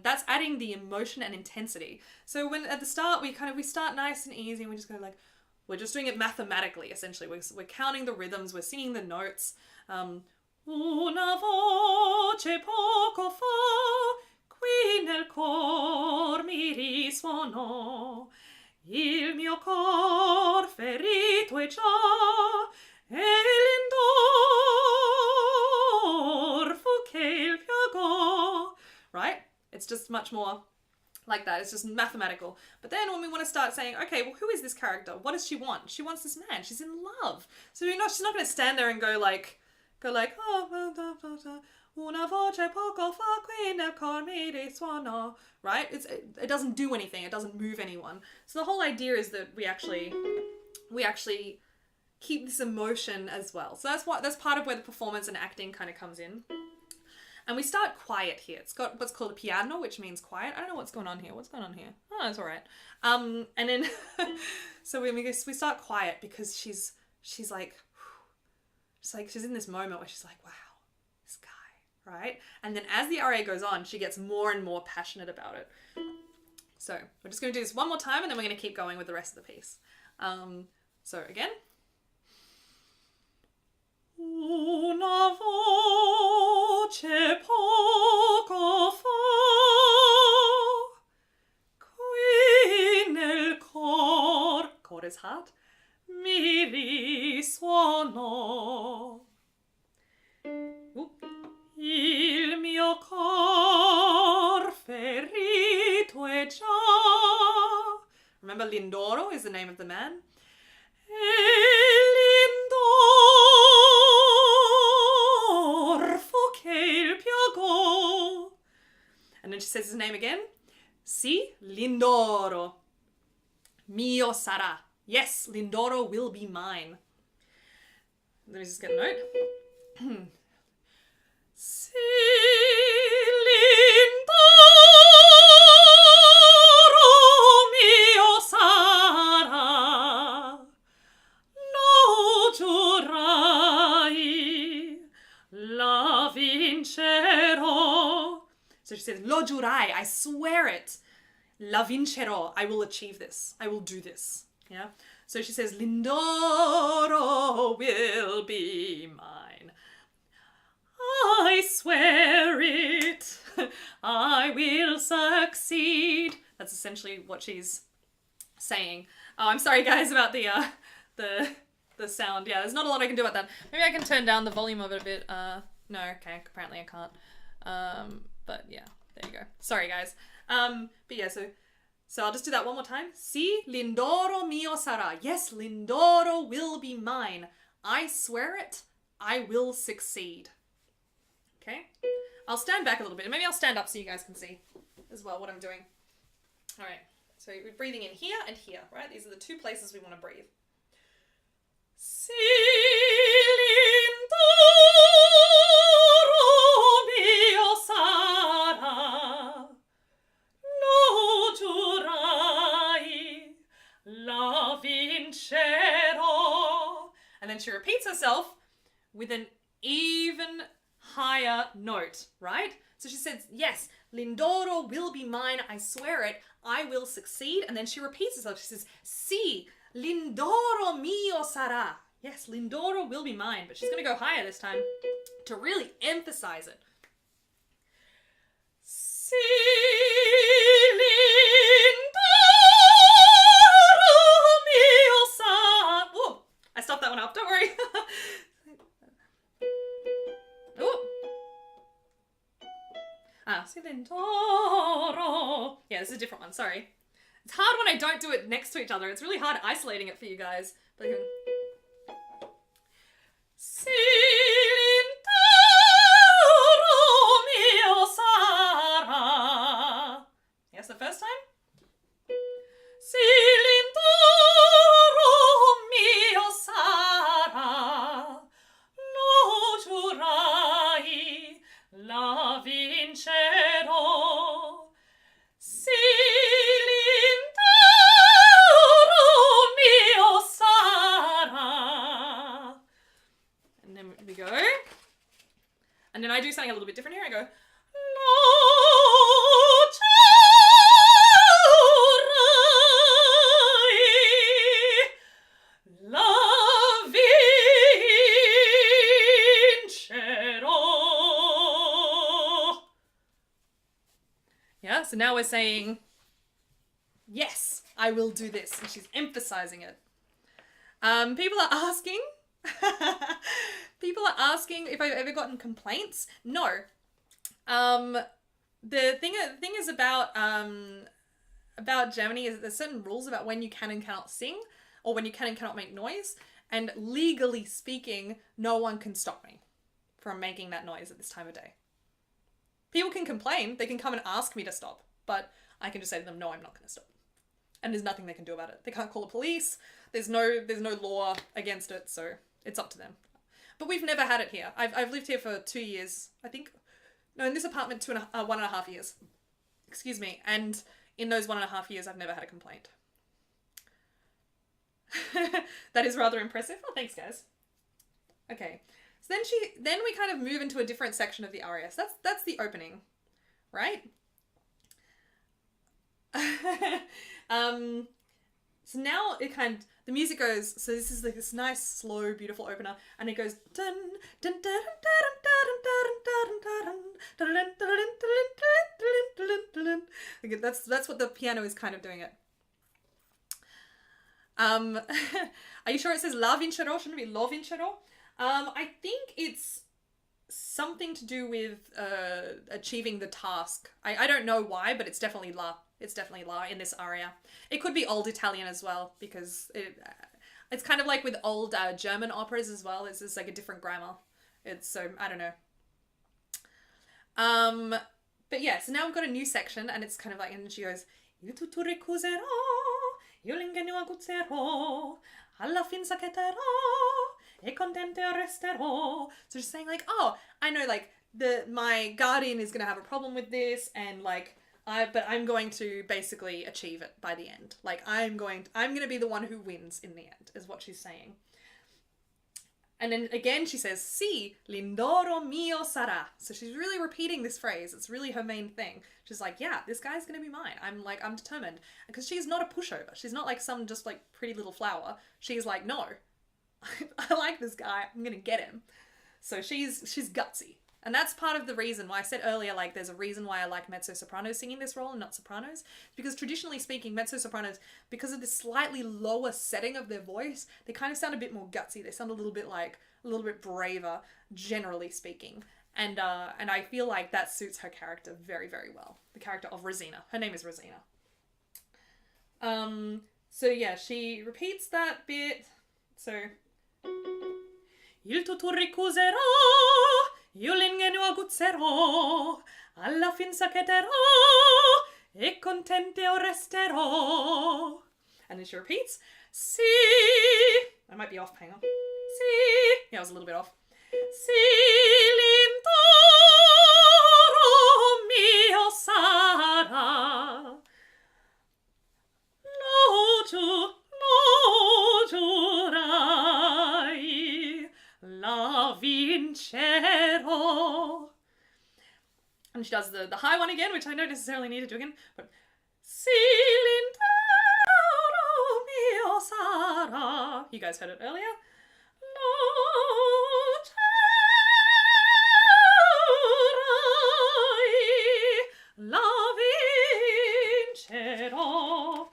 That's adding the emotion and intensity. So when at the start we start nice and easy and we just go like, we're just doing it mathematically essentially. We're counting the rhythms, we're singing the notes. Una voce poco fa, qui nel cor mi risuonò, il mio cor ferito è già, e l'indorfo che il piago. Right? It's just much more like that. It's just mathematical. But then when we want to start saying, okay, well, who is this character? What does she want? She wants this man. She's in love. So she's not going to stand there and go like, oh, una voce poco fa qui nel cor mi risuona, right? It doesn't do anything. It doesn't move anyone. So the whole idea is that we actually keep this emotion as well. So that's part of where the performance and acting kind of comes in. And we start quiet here. It's got what's called a piano, which means quiet. I don't know what's going on here. What's going on here? Oh, it's all right. And then, so we start quiet because she's like, she's in this moment where she's like, wow, this guy, right? And then as the aria goes on, she gets more and more passionate about it. So we're just going to do this one more time, and then we're going to keep going with the rest of the piece. So again. Una voce poco fa qui nel cor is heart, mi risuonò. Il mio cor ferito è già. Remember, Lindoro is the name of the man. And then she says his name again. Si, Lindoro. Mio sarà. Yes, Lindoro will be mine. Let me just get a note. Si, Lindoro mio sarà. Lo giurai. La vincerò. So she says, lo giurai, I swear it. La vincerò, I will achieve this. I will do this. Yeah. So she says, Lindoro will be mine. I swear it. I will succeed. That's essentially what she's saying. Oh, I'm sorry guys about the sound. Yeah, there's not a lot I can do about that. Maybe I can turn down the volume of it a bit. No, okay, apparently I can't. But yeah, there you go. Sorry guys. But yeah, so I'll just do that one more time. Si, Lindoro mio sarà. Yes, Lindoro will be mine. I swear it. I will succeed. Okay? I'll stand back a little bit. Maybe I'll stand up so you guys can see as well what I'm doing. All right. So we're breathing in here and here, right? These are the two places we want to breathe. Si, Lindoro mio sarà. Lo giurai, la vincerò. And then she repeats herself with an even higher note, right? So she says, yes, Lindoro will be mine, I swear it, I will succeed. And then she repeats herself, she says, si, Lindoro mio sarà. Yes, Lindoro will be mine, but she's going to go higher this time to really emphasize it. Si, Lindoro mio sarà. Whoa, I stopped that one up, don't worry. Si, Lindoro. Yeah, this is a different one, sorry. It's hard when I don't do it next to each other. It's really hard isolating it for you guys. But si, Lindoro mio sarà. Yes, the first time. Si, Lindoro mio sarà. Lo giurai, la vincerò. Si, we go. And then I do something a little bit different here. I go, lo giurai, la vincerò. Yeah, so now we're saying, yes, I will do this. And she's emphasizing it. People are asking, if I've ever gotten complaints. No. the thing is about Germany is that there's certain rules about when you can and cannot sing, or when you can and cannot make noise, and legally speaking, no one can stop me from making that noise at this time of day. People can complain, they can come and ask me to stop, but I can just say to them, no, I'm not going to stop. And there's nothing they can do about it. They can't call the police, there's no law against it, so it's up to them. But we've never had it here. I've lived here for 2 years, I think. No, in this apartment, 1.5 years. Excuse me. And in those 1.5 years, I've never had a complaint. That is rather impressive. Oh, thanks, guys. Okay. So then we kind of move into a different section of the aria. So that's the opening, right? So now the music goes, so this is like this nice, slow, beautiful opener, and it goes dun dun dun dun dun dun dun. That's what the piano is kind of doing it. Are you sure it says la vincerò? Shouldn't it be lo vincerò? I think it's something to do with achieving the task. I don't know why, but it's definitely la. It's definitely la in this aria. It could be old Italian as well, because it's kind of like with old German operas as well. It's just like a different grammar. It's so, I don't know. But yeah, so now we've got a new section, and it's kind of like, and she goes, io tutto ricuserò, io l'ingegno aguzzerò, alla fin saccheterò, e contente resterò. So she's saying like, oh, I know like my guardian is gonna have a problem with this, and like, but I'm going to basically achieve it by the end. Like I'm going to be the one who wins in the end, is what she's saying. And then again she says, "Si, l'indoro mio sarà." So she's really repeating this phrase. It's really her main thing. She's like, yeah, this guy's gonna be mine. I'm determined. Because she's not a pushover. She's not like some just like pretty little flower. She's like, no, I like this guy. I'm gonna get him. So she's gutsy. And that's part of the reason why I said earlier, like, there's a reason why I like mezzo-sopranos singing this role and not sopranos. Because traditionally speaking, mezzo-sopranos, because of the slightly lower setting of their voice, they kind of sound a bit more gutsy. They sound a little bit braver, generally speaking. And I feel like that suits her character very, very well. The character of Rosina. Her name is Rosina. So yeah, she repeats that bit. So... Il tutto ricuserò, io l'ingegno aguzzerò, alla fin saccheterò, e contento resterò. And then she repeats, si. I might be off, hang on. Si. Yeah, I was a little bit off. Si l'indoro mio sarà, lo giurai, la vincerò. And she does the high one again, which I don't necessarily need to do again, but si l'indoro mio sarà. You guys heard it earlier. Lo giurai, la vincerò.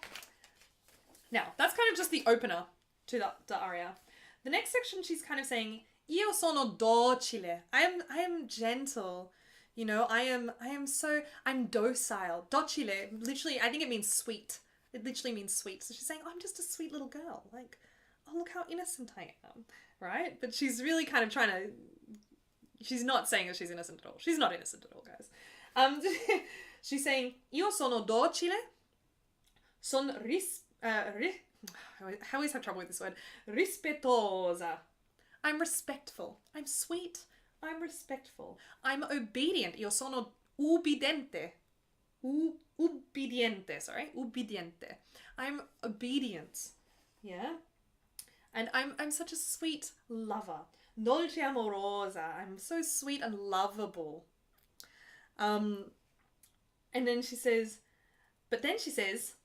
Now, that's kind of just the opener to the aria. The next section, she's kind of saying, io sono docile. I am gentle. You know, I'm docile. Docile, literally, I think it means sweet. It literally means sweet. So she's saying, oh, I'm just a sweet little girl. Like, oh, look how innocent I am. Right? But she's really kind of trying to... She's not saying that she's innocent at all. She's not innocent at all, guys. She's saying, io sono docile. I always have trouble with this word. Rispettosa. I'm respectful. I'm sweet. I'm respectful. I'm obedient. Io sono ubbidiente. Ubbidiente, sorry. Ubbidiente. I'm obedient. Yeah? And I'm such a sweet lover. Dolce amorosa. I'm so sweet and lovable. And then she says, she says,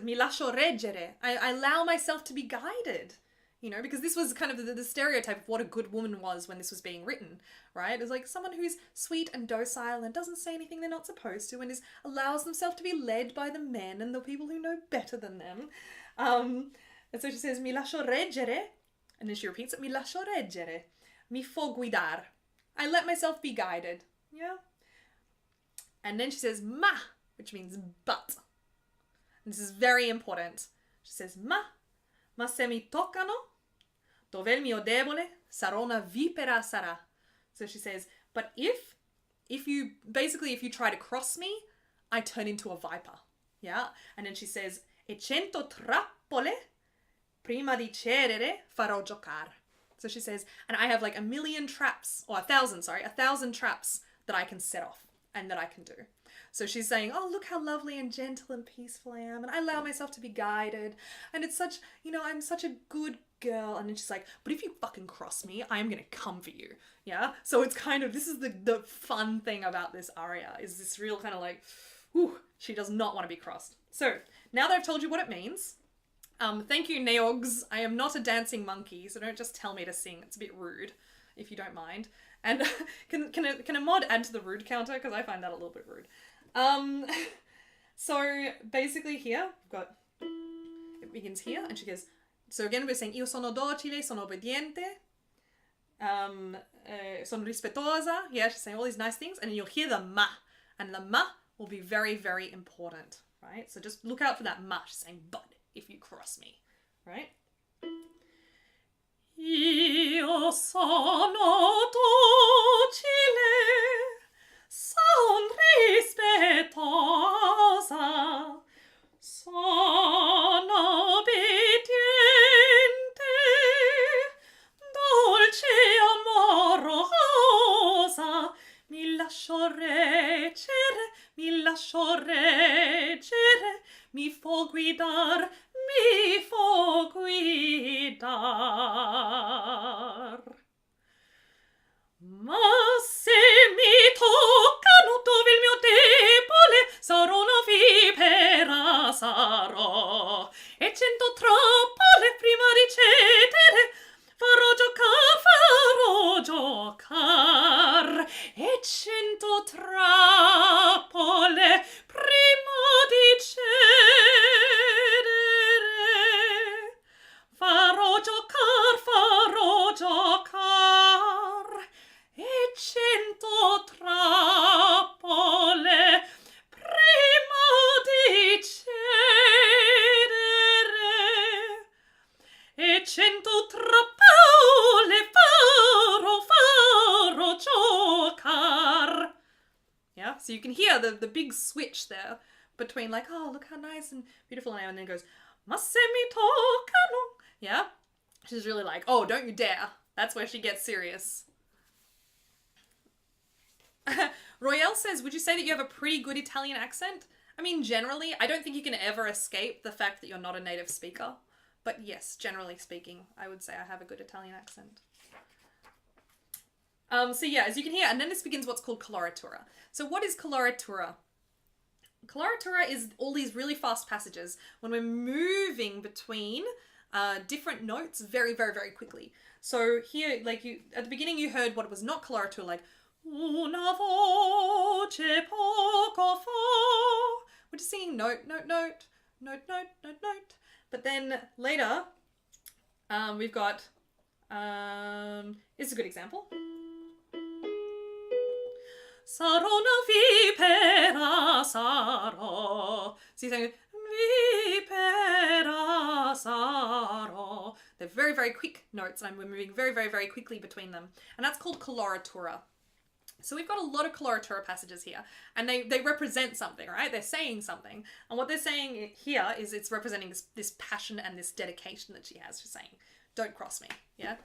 mi lascio reggere. I allow myself to be guided. You know, because this was kind of the stereotype of what a good woman was when this was being written, right? It was like someone who's sweet and docile and doesn't say anything they're not supposed to and allows themselves to be led by the men and the people who know better than them. And so she says, mi lascio reggere. And then she repeats it, mi lascio reggere. Mi fo guidar. I let myself be guided. Yeah? And then she says ma, which means but. And this is very important. She says ma se mi toccano, dove il mio debole sarò una vipera sarà. So she says, but if you try to cross me, I turn into a viper. Yeah? And then she says, e 100 trappole prima di cedere farò giocare. So she says, and I have like 1,000,000 traps, or 1,000 traps that I can set off and that I can do. So she's saying, oh, look how lovely and gentle and peaceful I am, and I allow myself to be guided, and it's such, I'm such a good girl. And then she's like, but if you fucking cross me, I'm gonna come for you. Yeah? So it's kind of, this is the fun thing about this aria, is this real kind of like, whew, she does not want to be crossed. So, now that I've told you what it means, thank you, Neogs. I am not a dancing monkey, so don't just tell me to sing. It's a bit rude, if you don't mind. And can a mod add to the rude counter? Because I find that a little bit rude. So basically here, we've got, it begins here, and she goes, so again we're saying, io sono docile, sono obbediente, sono rispettosa. Yeah, she's saying all these nice things, and then you'll hear the ma, and the ma will be very, very important, right? So just look out for that ma. She's saying, but if you cross me, right? Io sono docile, son rispettosa, son obbediente, dolce amorosa, mi lascio reggere, mi fo guidar, Ma se mi toccano dove il mio debole, sarò una vipera, sarò. E 100 trappole prima di cedere, farò giocar. E 100 trappole prima di cedere, farò giocar. E 100 trappole prima di cedere, e 100 trappole farò giocar. Yeah, so you can hear the big switch there between like, oh, look how nice and beautiful I am, and then it goes, ma se mi toccano. Yeah, she's really like, oh, don't you dare. That's where she gets serious. Royale says, would you say that you have a pretty good Italian accent? I mean, generally, I don't think you can ever escape the fact that you're not a native speaker. But yes, generally speaking, I would say I have a good Italian accent. So yeah, as you can hear, and then this begins what's called coloratura. So what is coloratura? Coloratura is all these really fast passages when we're moving between different notes very, very, very quickly. So here, like at the beginning you heard what was not coloratura, like una voce poco fa. We're just singing note, note, note, note, note, note, note. But then later, we've got, here's a good example. Sarò una vipera, sarò. So you're saying, vipera, sarò. They're very, very quick notes, and we're moving very, very, very quickly between them. And that's called coloratura. So we've got a lot of coloratura passages here, and they represent something, right? They're saying something. And what they're saying here is it's representing this passion and this dedication that she has. She's saying, don't cross me, yeah?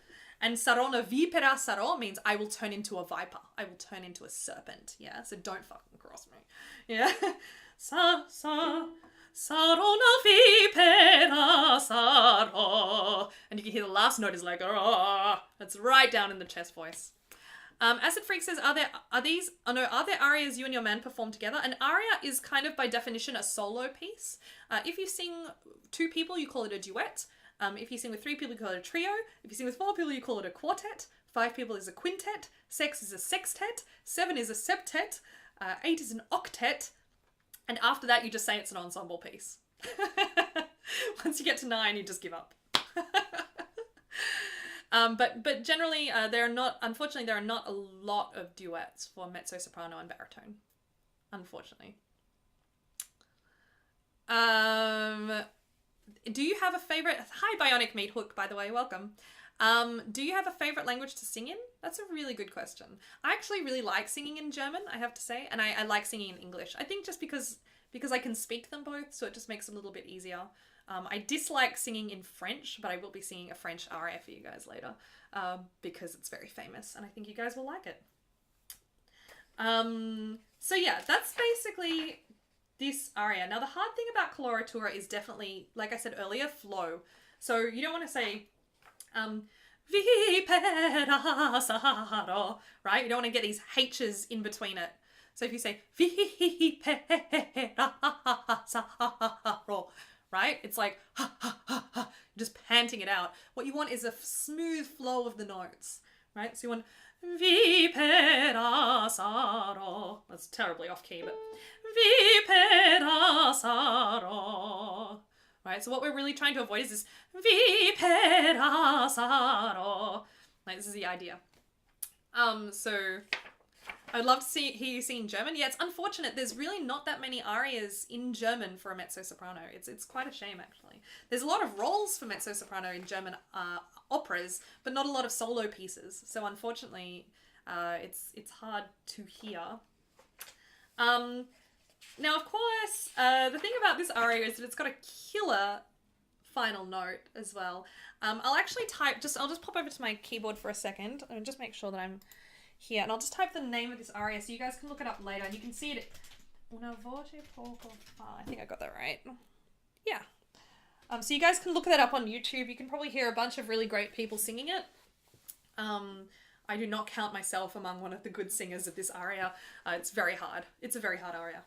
And sarò una vipera, sarò means I will turn into a viper. I will turn into a serpent, yeah? So don't fucking cross me, yeah? Sarò una vipera, sarò. And you can hear the last note is like, oh, that's right down in the chest voice. Acid Freak says, are there arias you and your man perform together? An aria is kind of by definition a solo piece. If you sing 2 people, you call it a duet. If you sing with 3 people, you call it a trio. If you sing with 4 people, you call it a quartet. 5 people is a quintet. 6 is a sextet. 7 is a septet. 8 is an octet. And after that, you just say it's an ensemble piece. Once you get to 9, you just give up. But generally, unfortunately, there are not a lot of duets for mezzo, soprano, and baritone. unfortunately. Do you have a favorite? Hi, Bionic Meat Hook, by the way, welcome. Do you have a favorite language to sing in? That's a really good question. I actually really like singing in German, I have to say, and I like singing in English. I think just because I can speak them both, so it just makes it a little bit easier. I dislike singing in French, but I will be singing a French aria for you guys later, because it's very famous, and I think you guys will like it. So yeah, that's basically this aria. Now, the hard thing about Coloratura is definitely, like I said earlier, flow. So you don't want to say, vi pedasaro, right? You don't want to get these H's in between it. So if you say, vi pedasaro, right? It's like, just panting it out. What you want is a smooth flow of the notes, right? So you want, vi pedasaro. That's terribly off key, but vi pedasaro. Right, so what we're really trying to avoid is this vi pedasaro. Like, this is the idea. So I'd love to hear you sing in German. Yeah, it's unfortunate. There's really not that many arias in German for a mezzo-soprano. It's quite a shame, actually. There's a lot of roles for mezzo-soprano in German operas, but not a lot of solo pieces. So unfortunately, it's hard to hear. Now, of course, the thing about this aria is that it's got a killer final note as well. I'll actually type, I'll just pop over to my keyboard for a second and just make sure that I'm here. And I'll just type the name of this aria so you guys can look it up later and you can see it. Una voce poco fa. I think I got that right. Yeah. So you guys can look that up on YouTube. You can probably hear a bunch of really great people singing it. I do not count myself among one of the good singers of this aria. It's very hard. It's a very hard aria.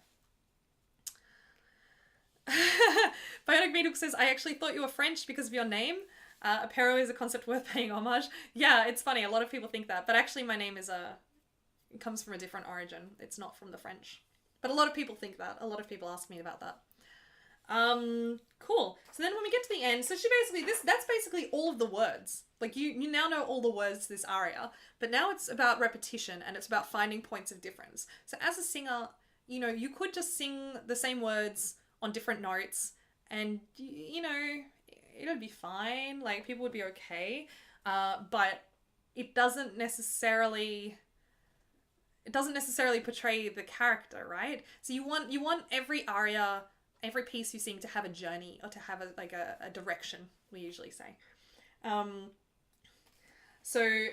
Bionic Meathook says, I actually thought you were French because of your name. Apero is a concept worth paying homage. Yeah, it's funny. A lot of people think that. But actually my name is it comes from a different origin. It's not from the French. But a lot of people think that. A lot of people ask me about that. Cool. So then when we get to the end, so she basically, that's basically all of the words. Like you now know all the words to this aria. But now it's about repetition and it's about finding points of difference. So as a singer, you know, you could just sing the same words on different notes and, you know, it'll be fine. Like, people would be okay. But it doesn't necessarily portray the character, right? So you want every aria, every piece you sing to have a journey or to have a direction, we usually say. So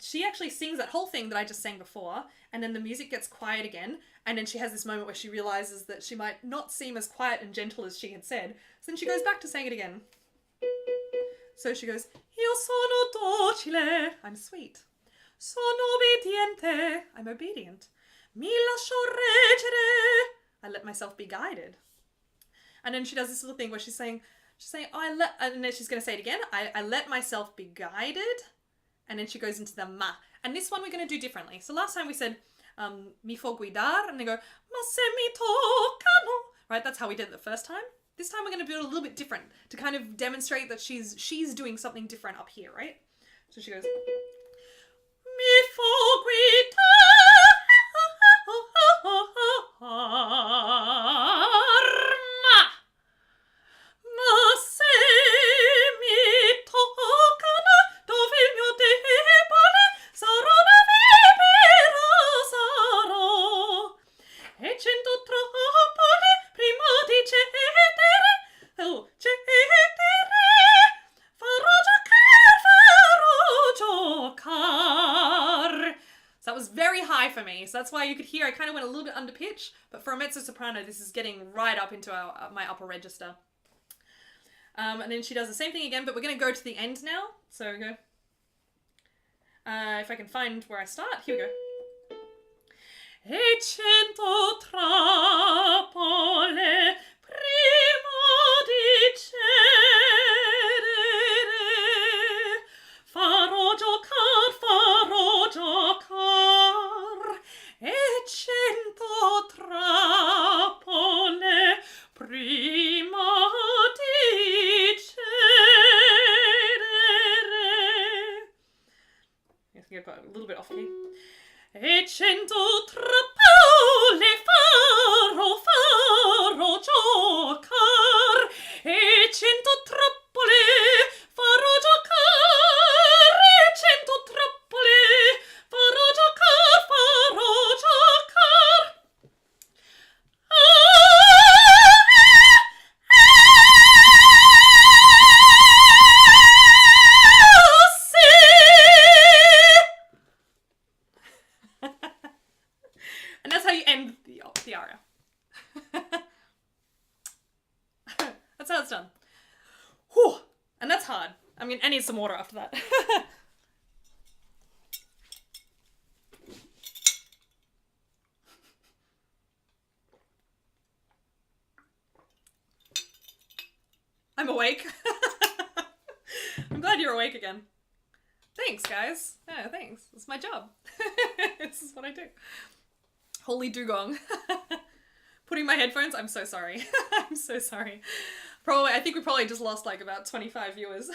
she actually sings that whole thing that I just sang before, and then the music gets quiet again, and then she has this moment where she realizes that she might not seem as quiet and gentle as she had said, so then she goes back to saying it again. So she goes, Io sono docile, I'm sweet. Sono obbediente, I'm obedient. Mi lascio reggere, I let myself be guided. And then she does this little thing where she's saying, and then she's going to say it again, I let myself be guided. And then she goes into the ma. And this one we're going to do differently. So last time we said, mi fo guidar, and then go, ma se mi toccano. Right, that's how we did it the first time. This time we're going to do it a little bit different to kind of demonstrate that she's doing something different up here, right? So she goes, mi fo guidar, ma se mi toccano, dove il mio debole sarò da vivere sarò, e 100 tropole prima di cedere, farò giocar. So that was very high for me, so that's why you could hear I kind of went a little bit under pitch, but for a mezzo-soprano this is getting right up into my upper register. And then she does the same thing again, but we're going to go to the end now. So we go. If I can find where I start, here we go. E 100 trappole prima di cedere, farò giocar, e 100 trappole prima di cedere. I think I got a little bit off key. E 100 trappole Whew. And that's hard. I need some water after that. I'm awake. I'm glad you're awake again. Thanks, guys. Yeah, thanks. It's my job. This is what I do. Holy dugong. Putting my headphones. I'm so sorry. I'm so sorry. I think we probably just lost like about 25 viewers.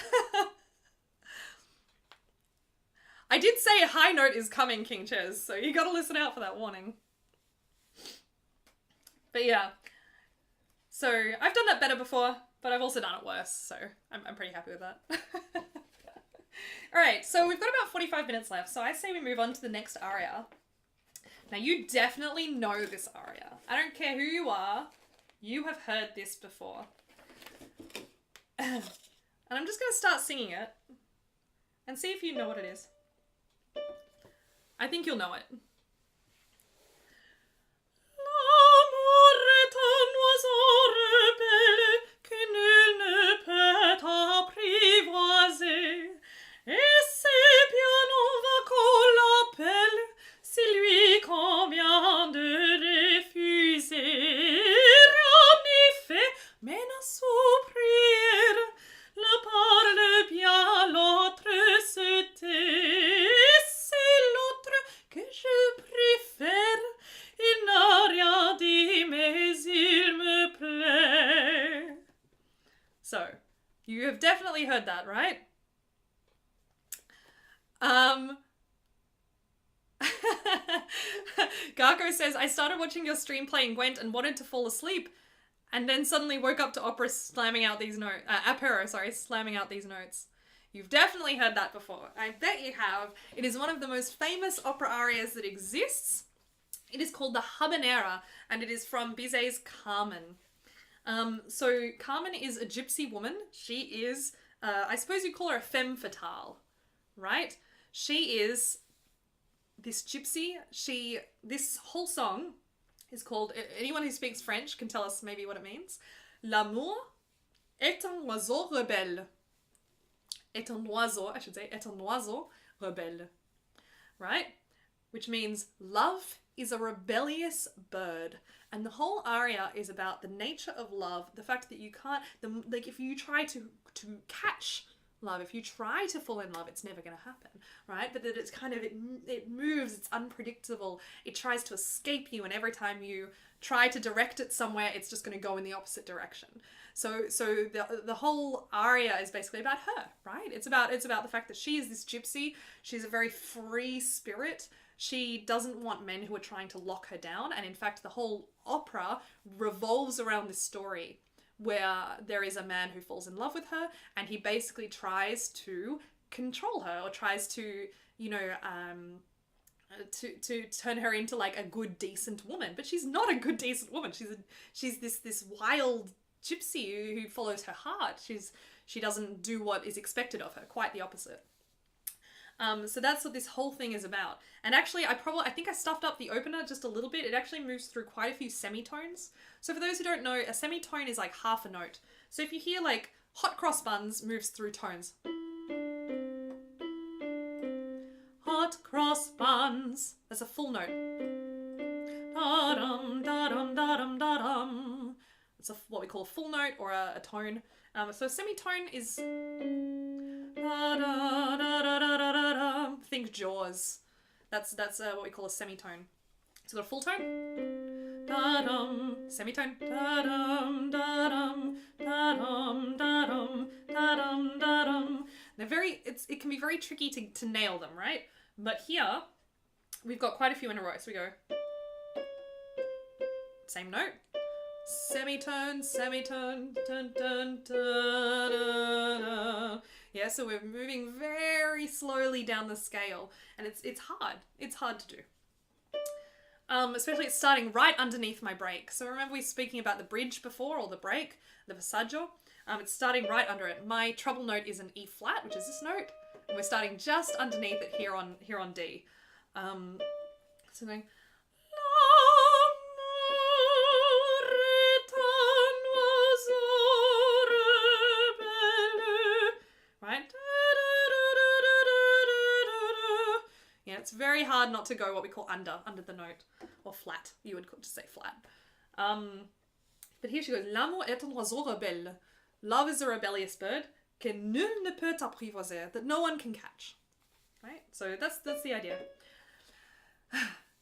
I did say a high note is coming, King Ches, so you gotta listen out for that warning. But yeah. So I've done that better before, but I've also done it worse, so I'm pretty happy with that. Alright, so we've got about 45 minutes left, so I say we move on to the next aria. Now you definitely know this aria. I don't care who you are, you have heard this before. And I'm just going to start singing it and see if you know what it is. I think you'll know it. So, you have definitely heard that, right? Garko says, I started watching your stream playing Gwent and wanted to fall asleep, and then suddenly woke up to opera slamming out these notes. Apero, sorry, slamming out these notes. You've definitely heard that before. I bet you have. It is one of the most famous opera arias that exists. It is called the Habanera, and it is from Bizet's Carmen. So Carmen is a gypsy woman. She is, I suppose you'd call her a femme fatale, right? She is this gypsy. This whole song is called, anyone who speaks French can tell us maybe what it means. L'amour est un oiseau rebelle. Est un oiseau, I should say, est un oiseau rebelle, right? Which means love is a rebellious bird. And the whole aria is about the nature of love, the fact that you can't, like if you try to catch love, if you try to fall in love, it's never going to happen, right? But that it's kind of, it moves, it's unpredictable, it tries to escape you, and every time you try to direct it somewhere, it's just going to go in the opposite direction. So the whole aria is basically about her, right? It's about the fact that she is this gypsy, she's a very free spirit. She doesn't want men who are trying to lock her down, and in fact the whole opera revolves around this story where there is a man who falls in love with her, and he basically tries to control her, or tries to, you know, to turn her into like a good, decent woman. But she's not a good, decent woman. She's this wild gypsy who follows her heart. She doesn't do what is expected of her, quite the opposite. So that's what this whole thing is about. And actually, I think I stuffed up the opener just a little bit. It actually moves through quite a few semitones. So for those who don't know, a semitone is like half a note. So if you hear like hot cross buns moves through tones. Hot cross buns. That's a full note. Da-dum, da-dum, da-dum, da-dum. It's what we call a full note or a tone. So a semitone is... Think Jaws. That's what we call a semitone. So we've got a full tone. Da-dum, semitone. Da-dum, da-dum, da-dum, da-dum, da-dum, da-dum. It can be very tricky to nail them, right? But here, we've got quite a few in a row. So we go, same note. Semitone, semitone, dun, dun, dun, dun, dun. Yeah, so we're moving very slowly down the scale, and it's hard. It's hard to do. Especially it's starting right underneath my break. So remember we were speaking about the bridge before, or the break, the passaggio? It's starting right under it. My treble note is an E flat, which is this note, and we're starting just underneath it here on D. So going... It's very hard not to go what we call under the note, or flat. You would just say flat. But here she goes, l'amour est un oiseau rebelle. Love is a rebellious bird que nul ne peut apprivoiser, that no one can catch. Right? So that's the idea.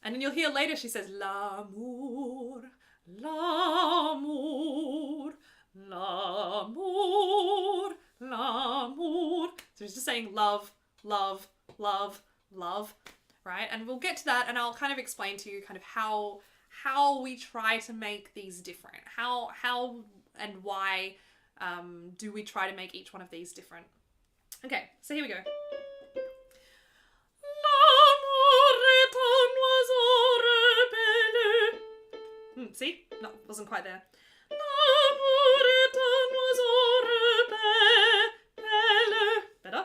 And then you'll hear later she says, l'amour, l'amour, l'amour, l'amour. So she's just saying love, love, love, love, right? And we'll get to that, and I'll kind of explain to you kind of how we try to make these different. How and why do we try to make each one of these different? Okay, so here we go. See? No, wasn't quite there. Better.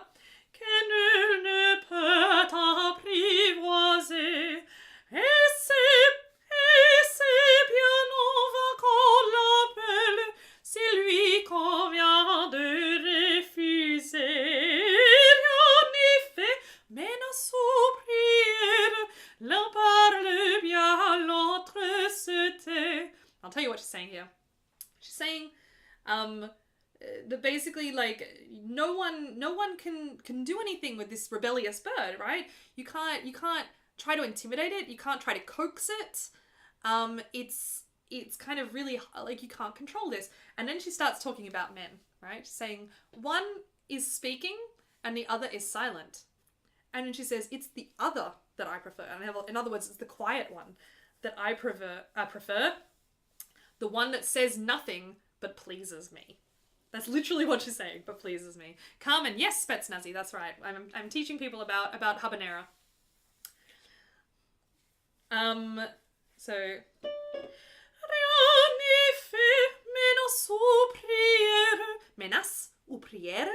I'll tell you what she's saying here. She's saying that basically, like, no one can do anything with this rebellious bird, right? You can't try to intimidate it. You can't try to coax it. It's kind of really like you can't control this. And then she starts talking about men, right? She's saying one is speaking and the other is silent. And then she says it's the other that I prefer. And in other words, it's the quiet one that I prefer. The one that says nothing but pleases me. That's literally what she's saying, but pleases me. Carmen, yes, Spetsnazi, that's right. I'm teaching people about habanera. So rien n'est fait, menace ou prière.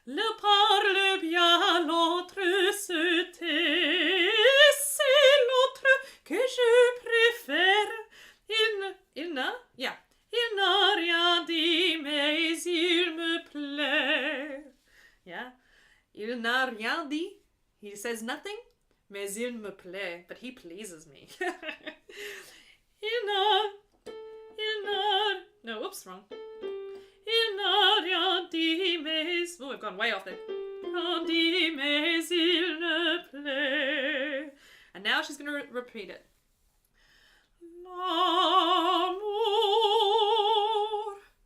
Le parle bien, l'autre se tait. C'est l'autre que je préfère. Il n'a rien dit, mais il me plaît. Yeah. Il n'a rien dit. He says nothing, mais il me plaît. But he pleases me. No, oops, wrong. Il n'a rien dit, mais... Oh, I've gone way off there. Rien dit, mais il me plaît. And now she's going to repeat it. L'amour.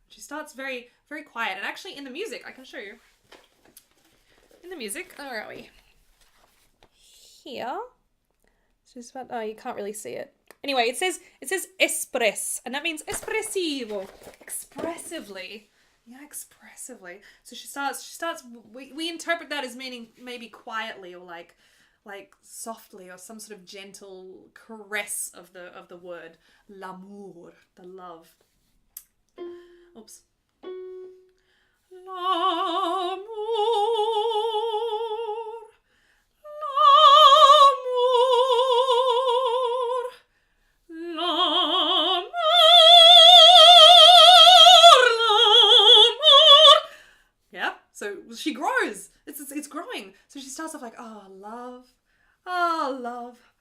She starts very, very quiet. And actually in the music, I can show you. In the music, where are we? Here. She's about, oh, you can't really see it. Anyway, it says express, and that means espressivo, expressively. Yeah, expressively. So she starts, we interpret that as meaning maybe quietly or like softly or some sort of gentle caress of the word. L'amour, the love. Oops. L'amour. So she grows. It's growing. So she starts off like, oh, love. Oh, love.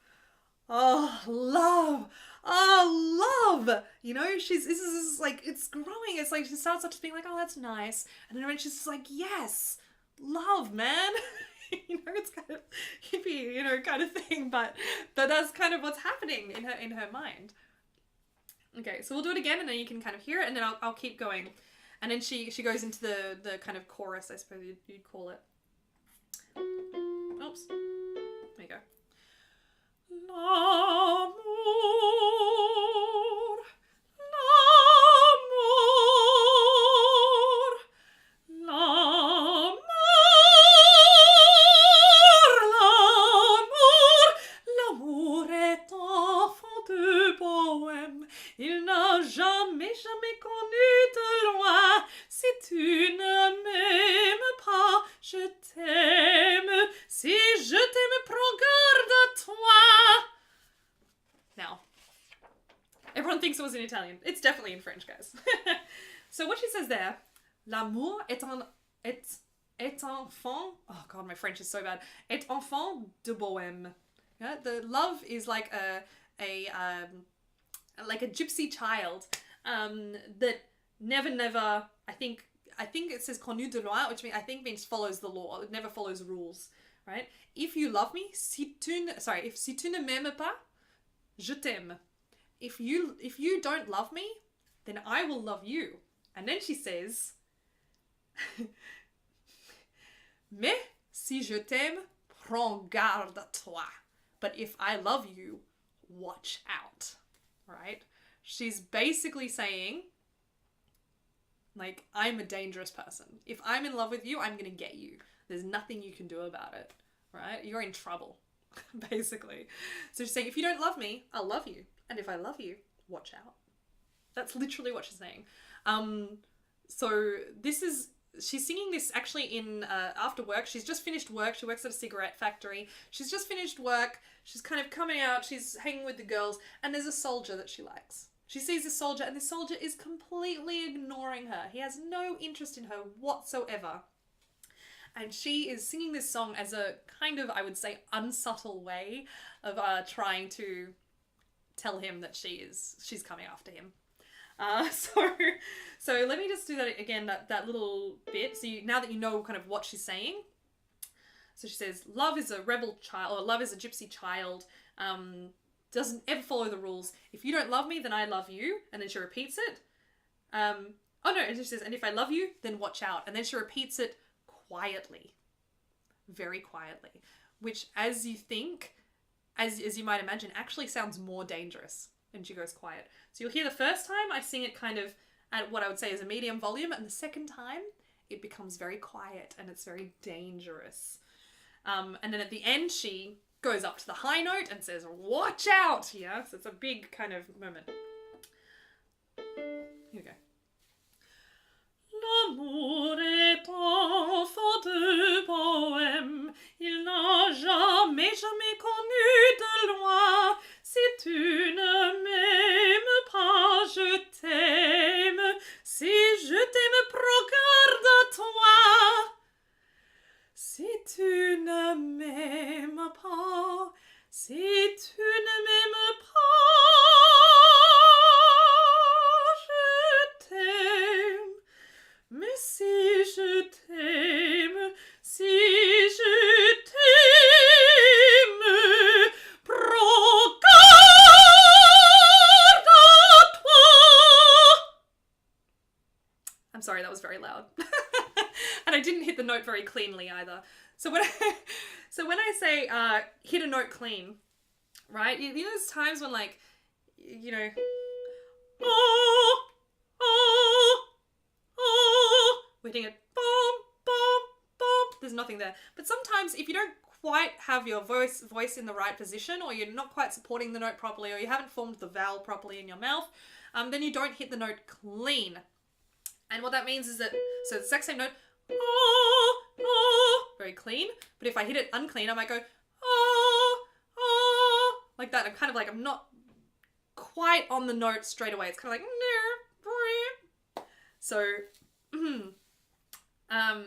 Oh, love. Oh, love. You know, this is like, it's growing. It's like she starts off just being like, oh, that's nice. And then when she's just like, yes, love, man. You know, it's kind of hippie, you know, kind of thing. But that's kind of what's happening in her mind. Okay, so we'll do it again and then you can kind of hear it and then I'll keep going. And then she goes into the kind of chorus, I suppose you'd call it. Oops. There you go. L'amour, l'amour, l'amour, l'amour, l'amour est enfant de poème. Il n'a jamais connu de loin. Si tu ne m'aimes pas, je t'aime. Si je t'aime, prends garde à toi. Now, everyone thinks it was in Italian. It's definitely in French, guys. So what she says there, l'amour est est enfant. Oh God, my French is so bad. Est enfant de bohème. Yeah, the love is like like a gypsy child that never. I think it says connu de loi, which means follows the law. It never follows rules, right? If you love me, si tu ne m'aimes pas, je t'aime. If you don't love me, then I will love you. And then she says, mais si je t'aime, prends garde à toi. But if I love you, watch out, right? She's basically saying, like, I'm a dangerous person. If I'm in love with you, I'm gonna get you. There's nothing you can do about it, right? You're in trouble, basically. So she's saying, if you don't love me, I'll love you. And if I love you, watch out. That's literally what she's saying. So she's singing this actually in after work. She's just finished work. She works at a cigarette factory. She's just finished work. She's kind of coming out. She's hanging with the girls. And there's a soldier that she likes. She sees this soldier, and this soldier is completely ignoring her. He has no interest in her whatsoever. And she is singing this song as a kind of, I would say, unsubtle way of trying to tell him that she's coming after him. So let me just do that again, that little bit. So now that you know kind of what she's saying. So she says, love is a rebel child, or love is a gypsy child, doesn't ever follow the rules. If you don't love me, then I love you. And then she repeats it. And she says, and if I love you, then watch out. And then she repeats it quietly. Very quietly. Which, as you think, as you might imagine, actually sounds more dangerous. And she goes quiet. So you'll hear the first time I sing it kind of at what I would say is a medium volume, and the second time it becomes very quiet and it's very dangerous. And then at the end she goes up to the high note and says, watch out! Yeah, so it's a big kind of moment. Here we go. L'amour est enfant de bohème, il n'a jamais connu de loi. Si tu ne m'aimes pas, je t'aime. Si je t'aime, prends garde à toi. Si tu ne m'aimes pas, si tu ne m'aimes pas, je t'aime. Mais si je t'aime, prends garde à toi. I'm sorry, that was very loud. And I didn't hit the note very cleanly either. So when I say hit a note clean, right? You know there's times when, like, you know, we're hitting it, boom, boom, boom. There's nothing there. But sometimes if you don't quite have your voice in the right position, or you're not quite supporting the note properly, or you haven't formed the vowel properly in your mouth, then you don't hit the note clean. And what that means is that, so the exact same note, very clean. But if I hit it unclean, I might go, like that. I'm kind of like, I'm not quite on the note straight away. It's kind of like, so,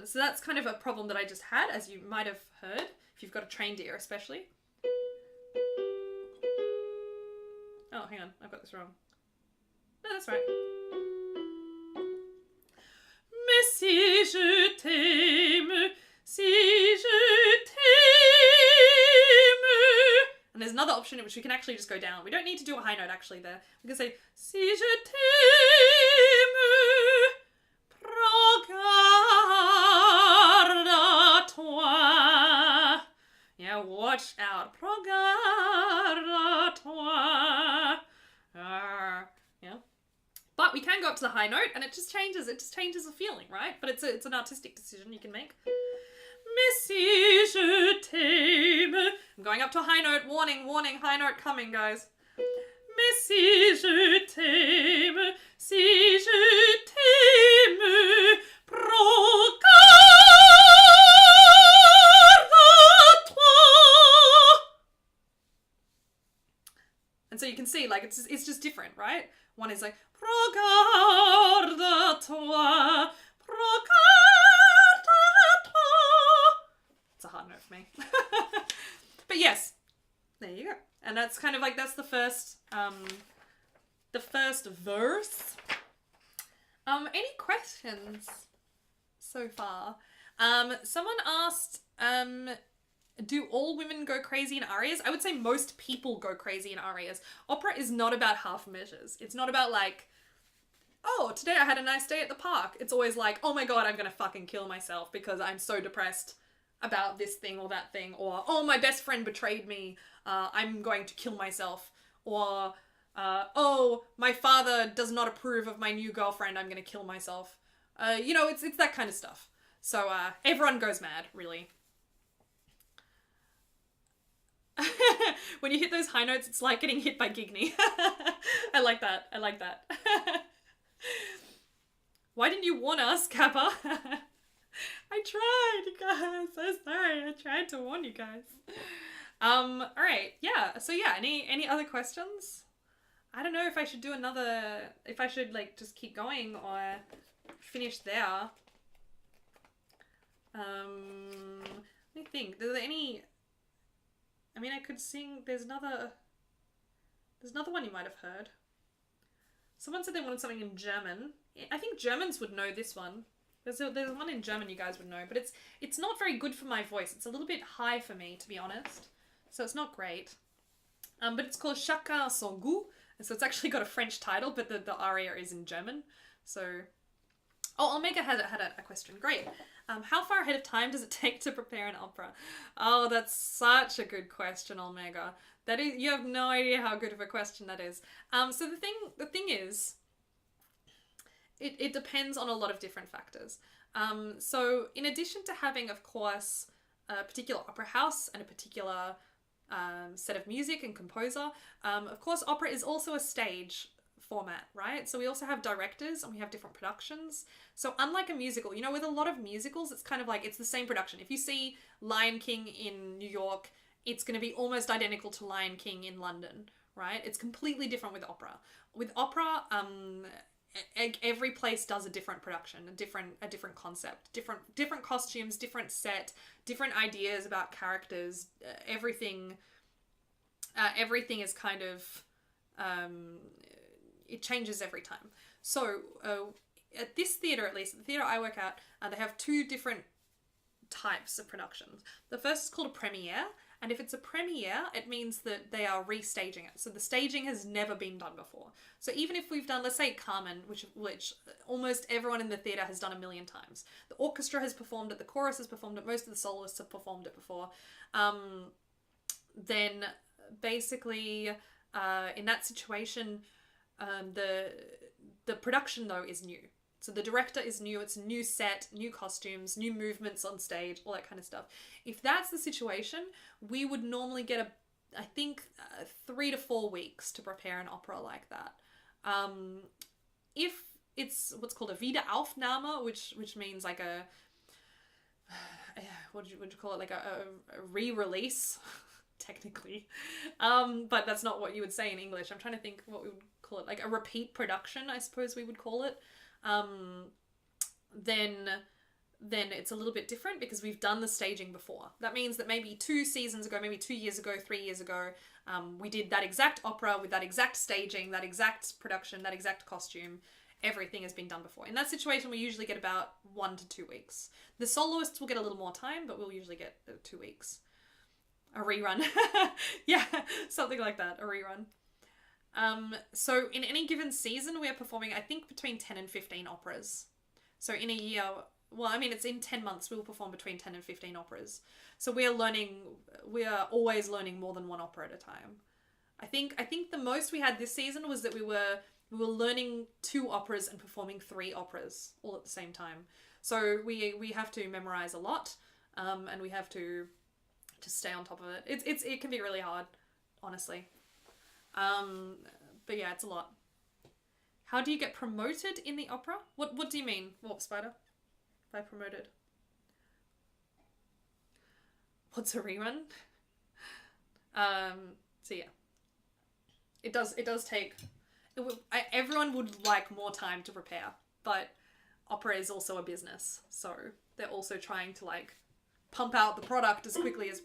so that's kind of a problem that I just had, as you might have heard, if you've got a trained ear especially. Oh, hang on, I've got this wrong. No, that's right. Mais si je t'aime, si je t'aime. And there's another option in which we can actually just go down. We don't need to do a high note actually there. We can say, si je t'aime, prends garde à toi. Yeah, watch out. Prends garde à toi. Yeah. But we can go up to the high note and it just changes the feeling, right? But it's an artistic decision you can make. Mais si je t'aime. I'm going up to a high note. Warning, warning, high note coming, guys. Mais si je t'aime, si je t'aime, prends garde à toi. And so you can see, like, it's just different, right? One is like, prends garde à toi, prends garde à toi. yes, there you go. And that's kind of like, that's the first verse. Any questions so far? Someone asked, do all women go crazy in arias? I would say most people go crazy in arias. Opera is not about half measures. It's not about like, oh, today I had a nice day at the park. It's always like, oh my god, I'm gonna fucking kill myself because I'm so depressed about this thing or that thing. Or, oh, my best friend betrayed me. I'm going to kill myself. Or, oh, my father does not approve of my new girlfriend. I'm gonna kill myself. You know, it's that kind of stuff. So, everyone goes mad, really. When you hit those high notes, it's like getting hit by Gigny. I like that. I like that. Why didn't you warn us, Kappa? I tried, you guys. I'm so sorry. I tried to warn you guys. Alright, yeah. So yeah, any other questions? I don't know if I should do another, if I should like just keep going or finish there. Let me think. Are there any, I mean, I could sing, there's another one you might have heard. Someone said they wanted something in German. I think Germans would know this one. There's one in German you guys would know, but it's not very good for my voice. It's a little bit high for me, to be honest. So it's not great. But it's called Chacun son goût. And so it's actually got a French title, but the aria is in German. So, oh, Omega had a question. Great. How far ahead of time does it take to prepare an opera? Oh, that's such a good question, Omega. That is, you have no idea how good of a question that is. So the thing is, it depends on a lot of different factors. So in addition to having, of course, a particular opera house and a particular set of music and composer, of course, opera is also a stage format, right? So we also have directors and we have different productions. So unlike a musical, you know, with a lot of musicals, it's kind of like, it's the same production. If you see Lion King in New York, it's going to be almost identical to Lion King in London, right? It's completely different with opera. With opera, every place does a different production, a different concept, different costumes, different set, different ideas about characters. Everything is kind of, it changes every time. So at this theatre, at least, the theatre I work at, they have two different types of productions. The first is called a premiere, and if it's a premiere, it means that they are restaging it. So the staging has never been done before. So even if we've done, let's say Carmen, which almost everyone in the theatre has done 1,000,000 times. The orchestra has performed it, the chorus has performed it, most of the soloists have performed it before. Then basically, in that situation, the production though is new. So the director is new, it's a new set, new costumes, new movements on stage, all that kind of stuff. If that's the situation, we would normally get I think 3 to 4 weeks to prepare an opera like that. If it's what's called a Wiederaufnahme, which means like what would you call it? Like a re-release, technically. But that's not what you would say in English. I'm trying to think what we would call it. Like a repeat production, I suppose we would call it. Then it's a little bit different because we've done the staging before. That means that maybe 2 seasons ago, maybe 2 years ago, 3 years ago, we did that exact opera with that exact staging, that exact production, that exact costume. Everything has been done before. In that situation, we usually get about 1 to 2 weeks. The soloists will get a little more time, but we'll usually get 2 weeks. A rerun. Yeah, something like that, a rerun. So in any given season, we are performing, I think, between 10 and 15 operas. So in a year, well, I mean, it's in 10 months, we will perform between 10 and 15 operas. So we are always learning more than one opera at a time. I think the most we had this season was that we were learning 2 operas and performing 3 operas all at the same time. So we have to memorize a lot, and we have to stay on top of it. It can be really hard, honestly. But yeah, it's a lot. How do you get promoted in the opera? What do you mean, Warp Spider, by promoted? What's a rerun? So yeah. It does take... everyone would like more time to prepare, but opera is also a business, so they're also trying to like pump out the product as quickly as...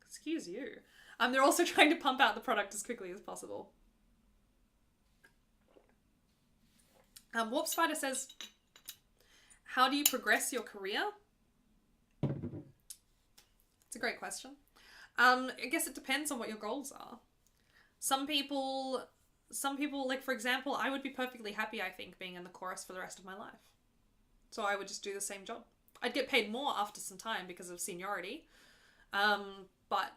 Excuse you. They're also trying to pump out the product as quickly as possible. Warp Spider says, how do you progress your career? It's a great question. I guess it depends on what your goals are. Some people, like, for example, I would be perfectly happy, I think, being in the chorus for the rest of my life. So I would just do the same job. I'd get paid more after some time because of seniority. But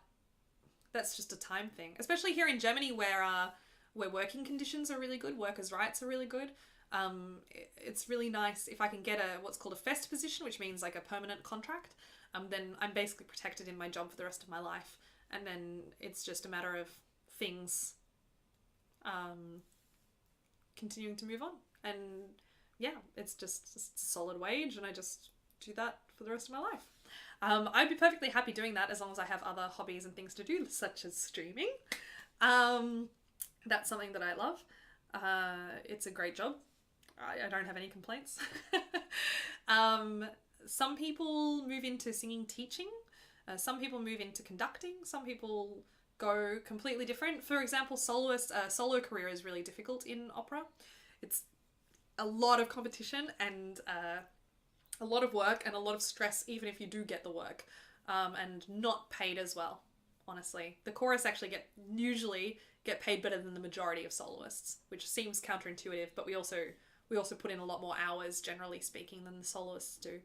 that's just a time thing. Especially here in Germany where working conditions are really good, workers' rights are really good. It's really nice if I can get what's called a fest position, which means like a permanent contract. Then I'm basically protected in my job for the rest of my life. And then it's just a matter of things continuing to move on. And yeah, it's just a solid wage, and I just do that for the rest of my life. I'd be perfectly happy doing that as long as I have other hobbies and things to do, such as streaming. That's something that I love. It's a great job. I don't have any complaints. Some people move into singing, teaching. Some people move into conducting. Some people go completely different. For example, solo career is really difficult in opera. It's a lot of competition and a lot of work and a lot of stress, even if you do get the work, and not paid as well, honestly. The chorus actually usually get paid better than the majority of soloists, which seems counterintuitive, but we also put in a lot more hours, generally speaking, than the soloists do.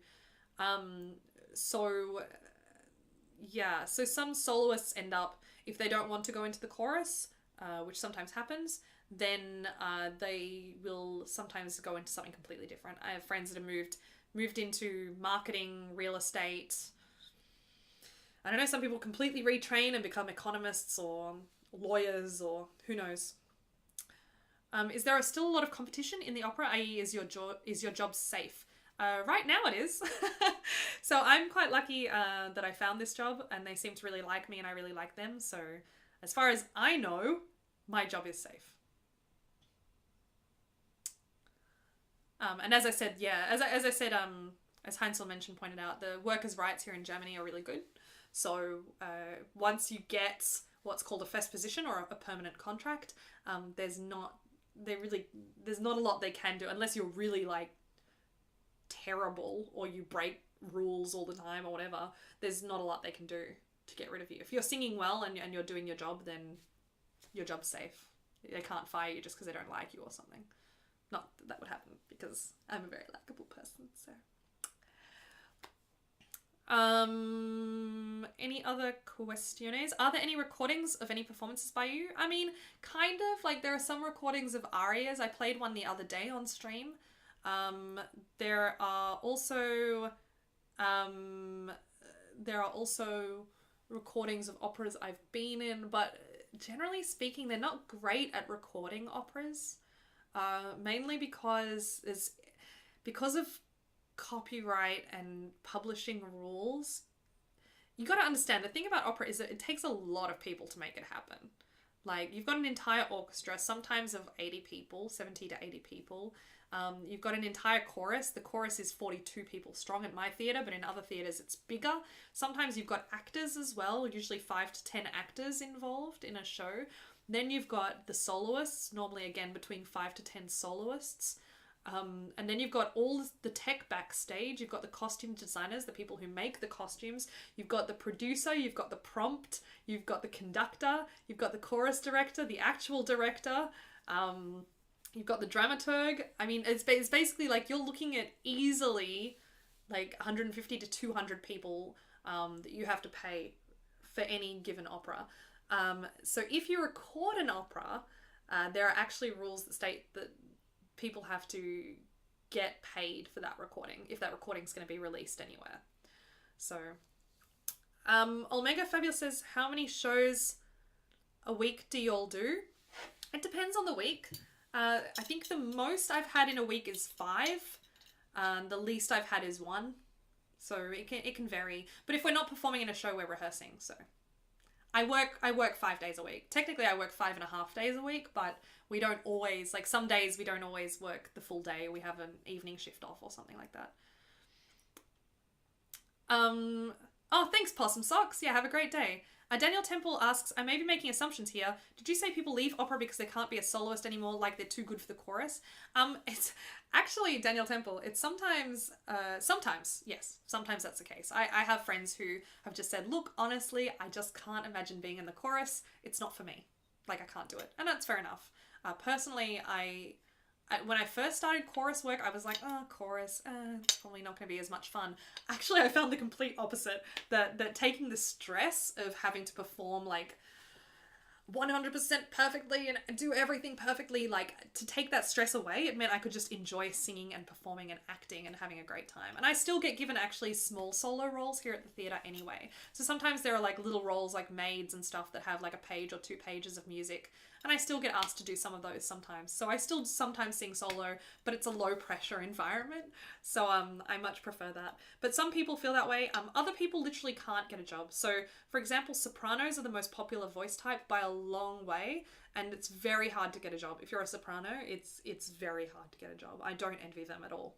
So some soloists end up, if they don't want to go into the chorus, which sometimes happens, then they will sometimes go into something completely different. I have friends that have moved into marketing, real estate. I don't know, some people completely retrain and become economists or lawyers or who knows. Is there still a lot of competition in the opera, i.e. is your job safe? Right now it is. So I'm quite lucky that I found this job, and they seem to really like me and I really like them. So as far as I know, my job is safe. And as I said, as Heinzel pointed out, the workers' rights here in Germany are really good. So once you get what's called a fest position or a permanent contract, there's not a lot they can do unless you're really like terrible or you break rules all the time or whatever. There's not a lot they can do to get rid of you. If you're singing well and you're doing your job, then your job's safe. They can't fire you just because they don't like you or something. Not that would happen, because I'm a very likable person, so. Any other questions? Are there any recordings of any performances by you? I mean, kind of. Like, there are some recordings of arias. I played one the other day on stream. There are also recordings of operas I've been in, but generally speaking, they're not great at recording operas. Mainly because of copyright and publishing rules. You got to understand, the thing about opera is that it takes a lot of people to make it happen. Like, you've got an entire orchestra, sometimes of 80 people, 70 to 80 people. You've got an entire chorus. The chorus is 42 people strong at my theatre, but in other theatres it's bigger. Sometimes you've got actors as well, usually 5 to 10 actors involved in a show. Then you've got the soloists, normally again between 5 to 10 soloists. And then you've got all the tech backstage. You've got the costume designers, the people who make the costumes. You've got the producer, you've got the prompt, you've got the conductor, you've got the chorus director, the actual director. You've got the dramaturg. I mean, it's basically like you're looking at easily like 150 to 200 people that you have to pay for any given opera. So if you record an opera, there are actually rules that state that people have to get paid for that recording if that recording's going to be released anywhere. So, Omega Fabulous says, how many shows a week do you all do? It depends on the week. I think the most I've had in a week is 5. The least I've had is 1. So it can vary. But if we're not performing in a show, we're rehearsing. So I work 5 days a week. Technically, I work 5.5 days a week, but we don't always, like some days we don't always work the full day. We have an evening shift off or something like that. Oh, thanks, Possum Socks. Yeah, have a great day. Daniel Temple asks, I may be making assumptions here. Did you say people leave opera because they can't be a soloist anymore, like they're too good for the chorus? It's actually, Daniel Temple, it's sometimes, yes, sometimes that's the case. I have friends who have just said, look, honestly, I just can't imagine being in the chorus. It's not for me. Like, I can't do it. And that's fair enough. Personally, when I first started chorus work, I was like, oh, chorus, it's probably not going to be as much fun. Actually, I found the complete opposite. That taking the stress of having to perform like 100% perfectly and do everything perfectly, like to take that stress away, it meant I could just enjoy singing and performing and acting and having a great time. And I still get given actually small solo roles here at the theatre anyway. So sometimes there are like little roles like maids and stuff that have like a page or 2 pages of music. And I still get asked to do some of those sometimes. So I still sometimes sing solo, but it's a low pressure environment. So I much prefer that. But some people feel that way. Other people literally can't get a job. So for example, sopranos are the most popular voice type by a long way. And it's very hard to get a job. If you're a soprano, it's very hard to get a job. I don't envy them at all.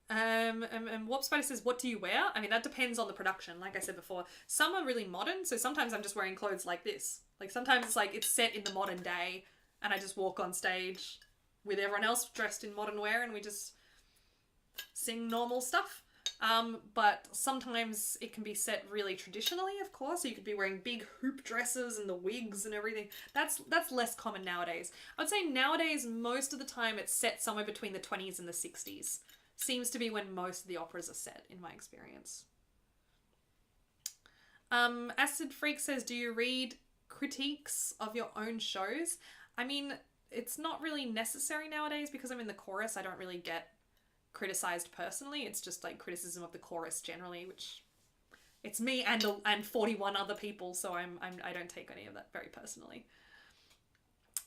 And Warp Spider says, what do you wear? I mean, that depends on the production. Like I said before, some are really modern. So sometimes I'm just wearing clothes like this. Like sometimes it's like it's set in the modern day and I just walk on stage with everyone else dressed in modern wear and we just sing normal stuff. But sometimes it can be set really traditionally, of course. So you could be wearing big hoop dresses and the wigs and everything. That's less common nowadays. I would say nowadays, most of the time it's set somewhere between the 20s and the 60s. Seems to be when most of the operas are set, in my experience. Acid Freak says, do you read critiques of your own shows? I mean, it's not really necessary nowadays because I'm in the chorus. I don't really get criticized personally. It's just like criticism of the chorus generally, which it's me and 41 other people, so I don't take any of that very personally.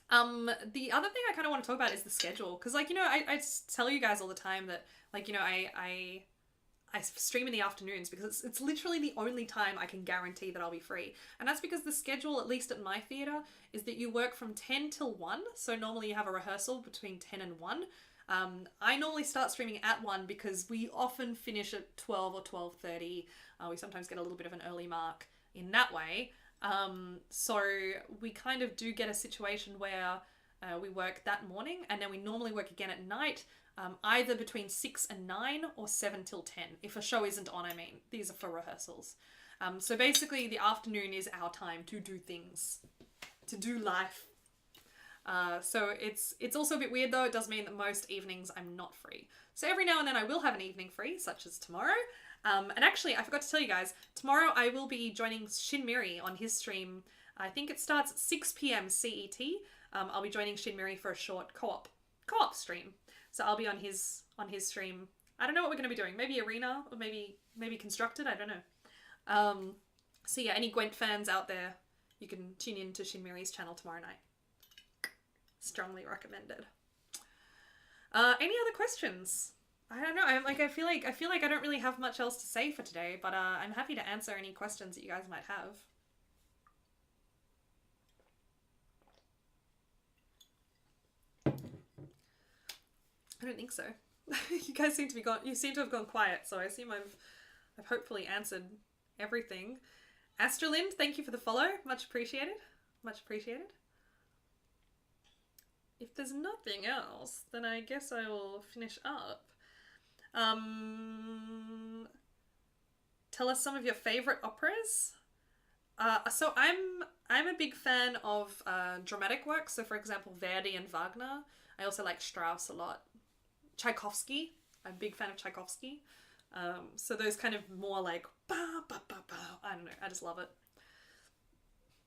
The other thing I kind of want to talk about is the schedule. Because, like, you know, I tell you guys all the time that, like, you know, I stream in the afternoons because it's literally the only time I can guarantee that I'll be free. And that's because the schedule, at least at my theatre, is that you work from 10 till 1. So normally you have a rehearsal between 10 and 1. I normally start streaming at 1 because we often finish at 12 or 12:30. We sometimes get a little bit of an early mark in that way. So we kind of do get a situation where we work that morning and then we normally work again at night, either between 6 and 9 or 7 till 10. If a show isn't on, I mean, these are for rehearsals. So basically the afternoon is our time to do things, to do life. So it's also a bit weird though. It does mean that most evenings I'm not free. So every now and then I will have an evening free, such as tomorrow. And actually, I forgot to tell you guys, tomorrow I will be joining Shin Miri on his stream. I think it starts at 6 p.m. CET. I'll be joining Shin Miri for a short co-op stream. So I'll be on his stream. I don't know what we're going to be doing. Maybe Arena or maybe Constructed. I don't know. So yeah, any Gwent fans out there, you can tune in to Shin Miri's channel tomorrow night. Strongly recommended. Any other questions? I don't know. I feel like I don't really have much else to say for today, but I'm happy to answer any questions that you guys might have. I don't think so. You guys seem to have gone quiet, so I assume I've hopefully answered everything. Astralind, thank you for the follow. Much appreciated. Much appreciated. If there's nothing else, then I guess I will finish up. Tell us some of your favorite operas. So I'm a big fan of dramatic work. So for example, Verdi and Wagner. I also like Strauss a lot. Tchaikovsky. I'm a big fan of Tchaikovsky. So those kind of more like ba ba ba ba. I don't know. I just love it.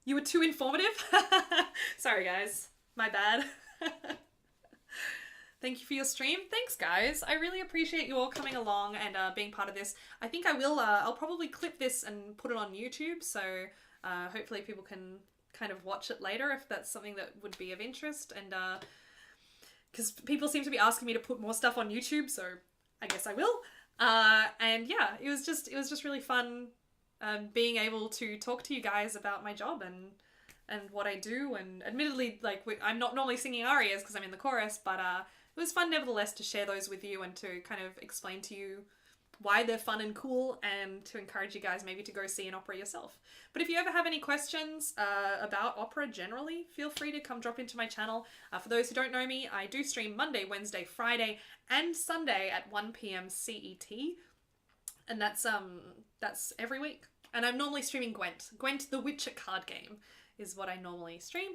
You were too informative. Sorry guys. My bad. Thank you for your stream. Thanks, guys. I really appreciate you all coming along and being part of this. I think I'll probably clip this and put it on YouTube, so hopefully people can kind of watch it later if that's something that would be of interest. And because people seem to be asking me to put more stuff on YouTube, so I guess I will. And yeah, it was just really fun being able to talk to you guys about my job and what I do. And admittedly, like, I'm not normally singing arias because I'm in the chorus, but it was fun nevertheless to share those with you and to kind of explain to you why they're fun and cool, and to encourage you guys maybe to go see an opera yourself. But if you ever have any questions about opera generally, feel free to come drop into my channel. For those who don't know me, I do stream Monday, Wednesday, Friday, and Sunday at 1 p.m. CET. And that's every week. And I'm normally streaming Gwent. Gwent the Witcher card game is what I normally stream.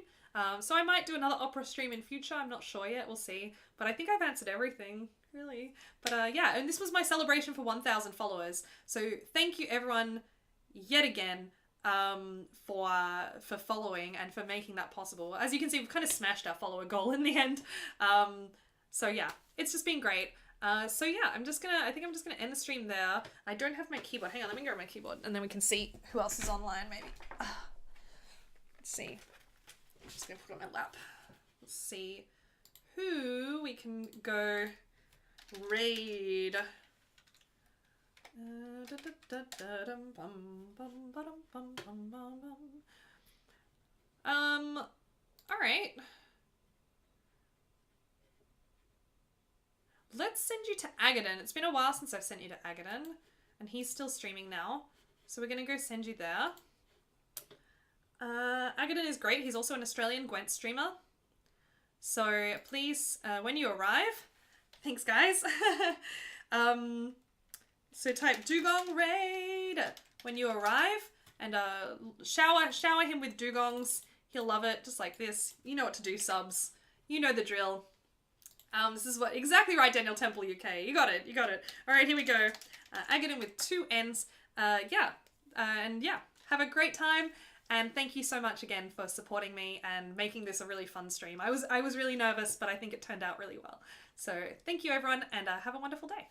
So I might do another opera stream in future. I'm not sure yet. We'll see. But I think I've answered everything, really. But yeah, and this was my celebration for 1,000 followers. So thank you everyone yet again for following and for making that possible. As you can see, we've kind of smashed our follower goal in the end. So yeah, it's just been great. So yeah, I think I'm just gonna end the stream there. I don't have my keyboard. Hang on, let me grab my keyboard and then we can see who else is online maybe. Let's see. I'm just gonna put it on my lap. Let's see who we can go raid. Alright. Let's send you to Agadan. It's been a while since I've sent you to Agadan, and he's still streaming now. So we're going to go send you there. Agadan is great. He's also an Australian Gwent streamer. So please, when you arrive, thanks guys. So type Dugong Raid when you arrive, and shower him with dugongs. He'll love it, just like this. You know what to do, subs. You know the drill. This is what exactly right, Daniel Temple UK. You got it. You got it. All right, here we go. Agadan with 2 N's. Yeah, and yeah, have a great time. And thank you so much again for supporting me and making this a really fun stream. I was really nervous, but I think it turned out really well. So thank you everyone, and have a wonderful day.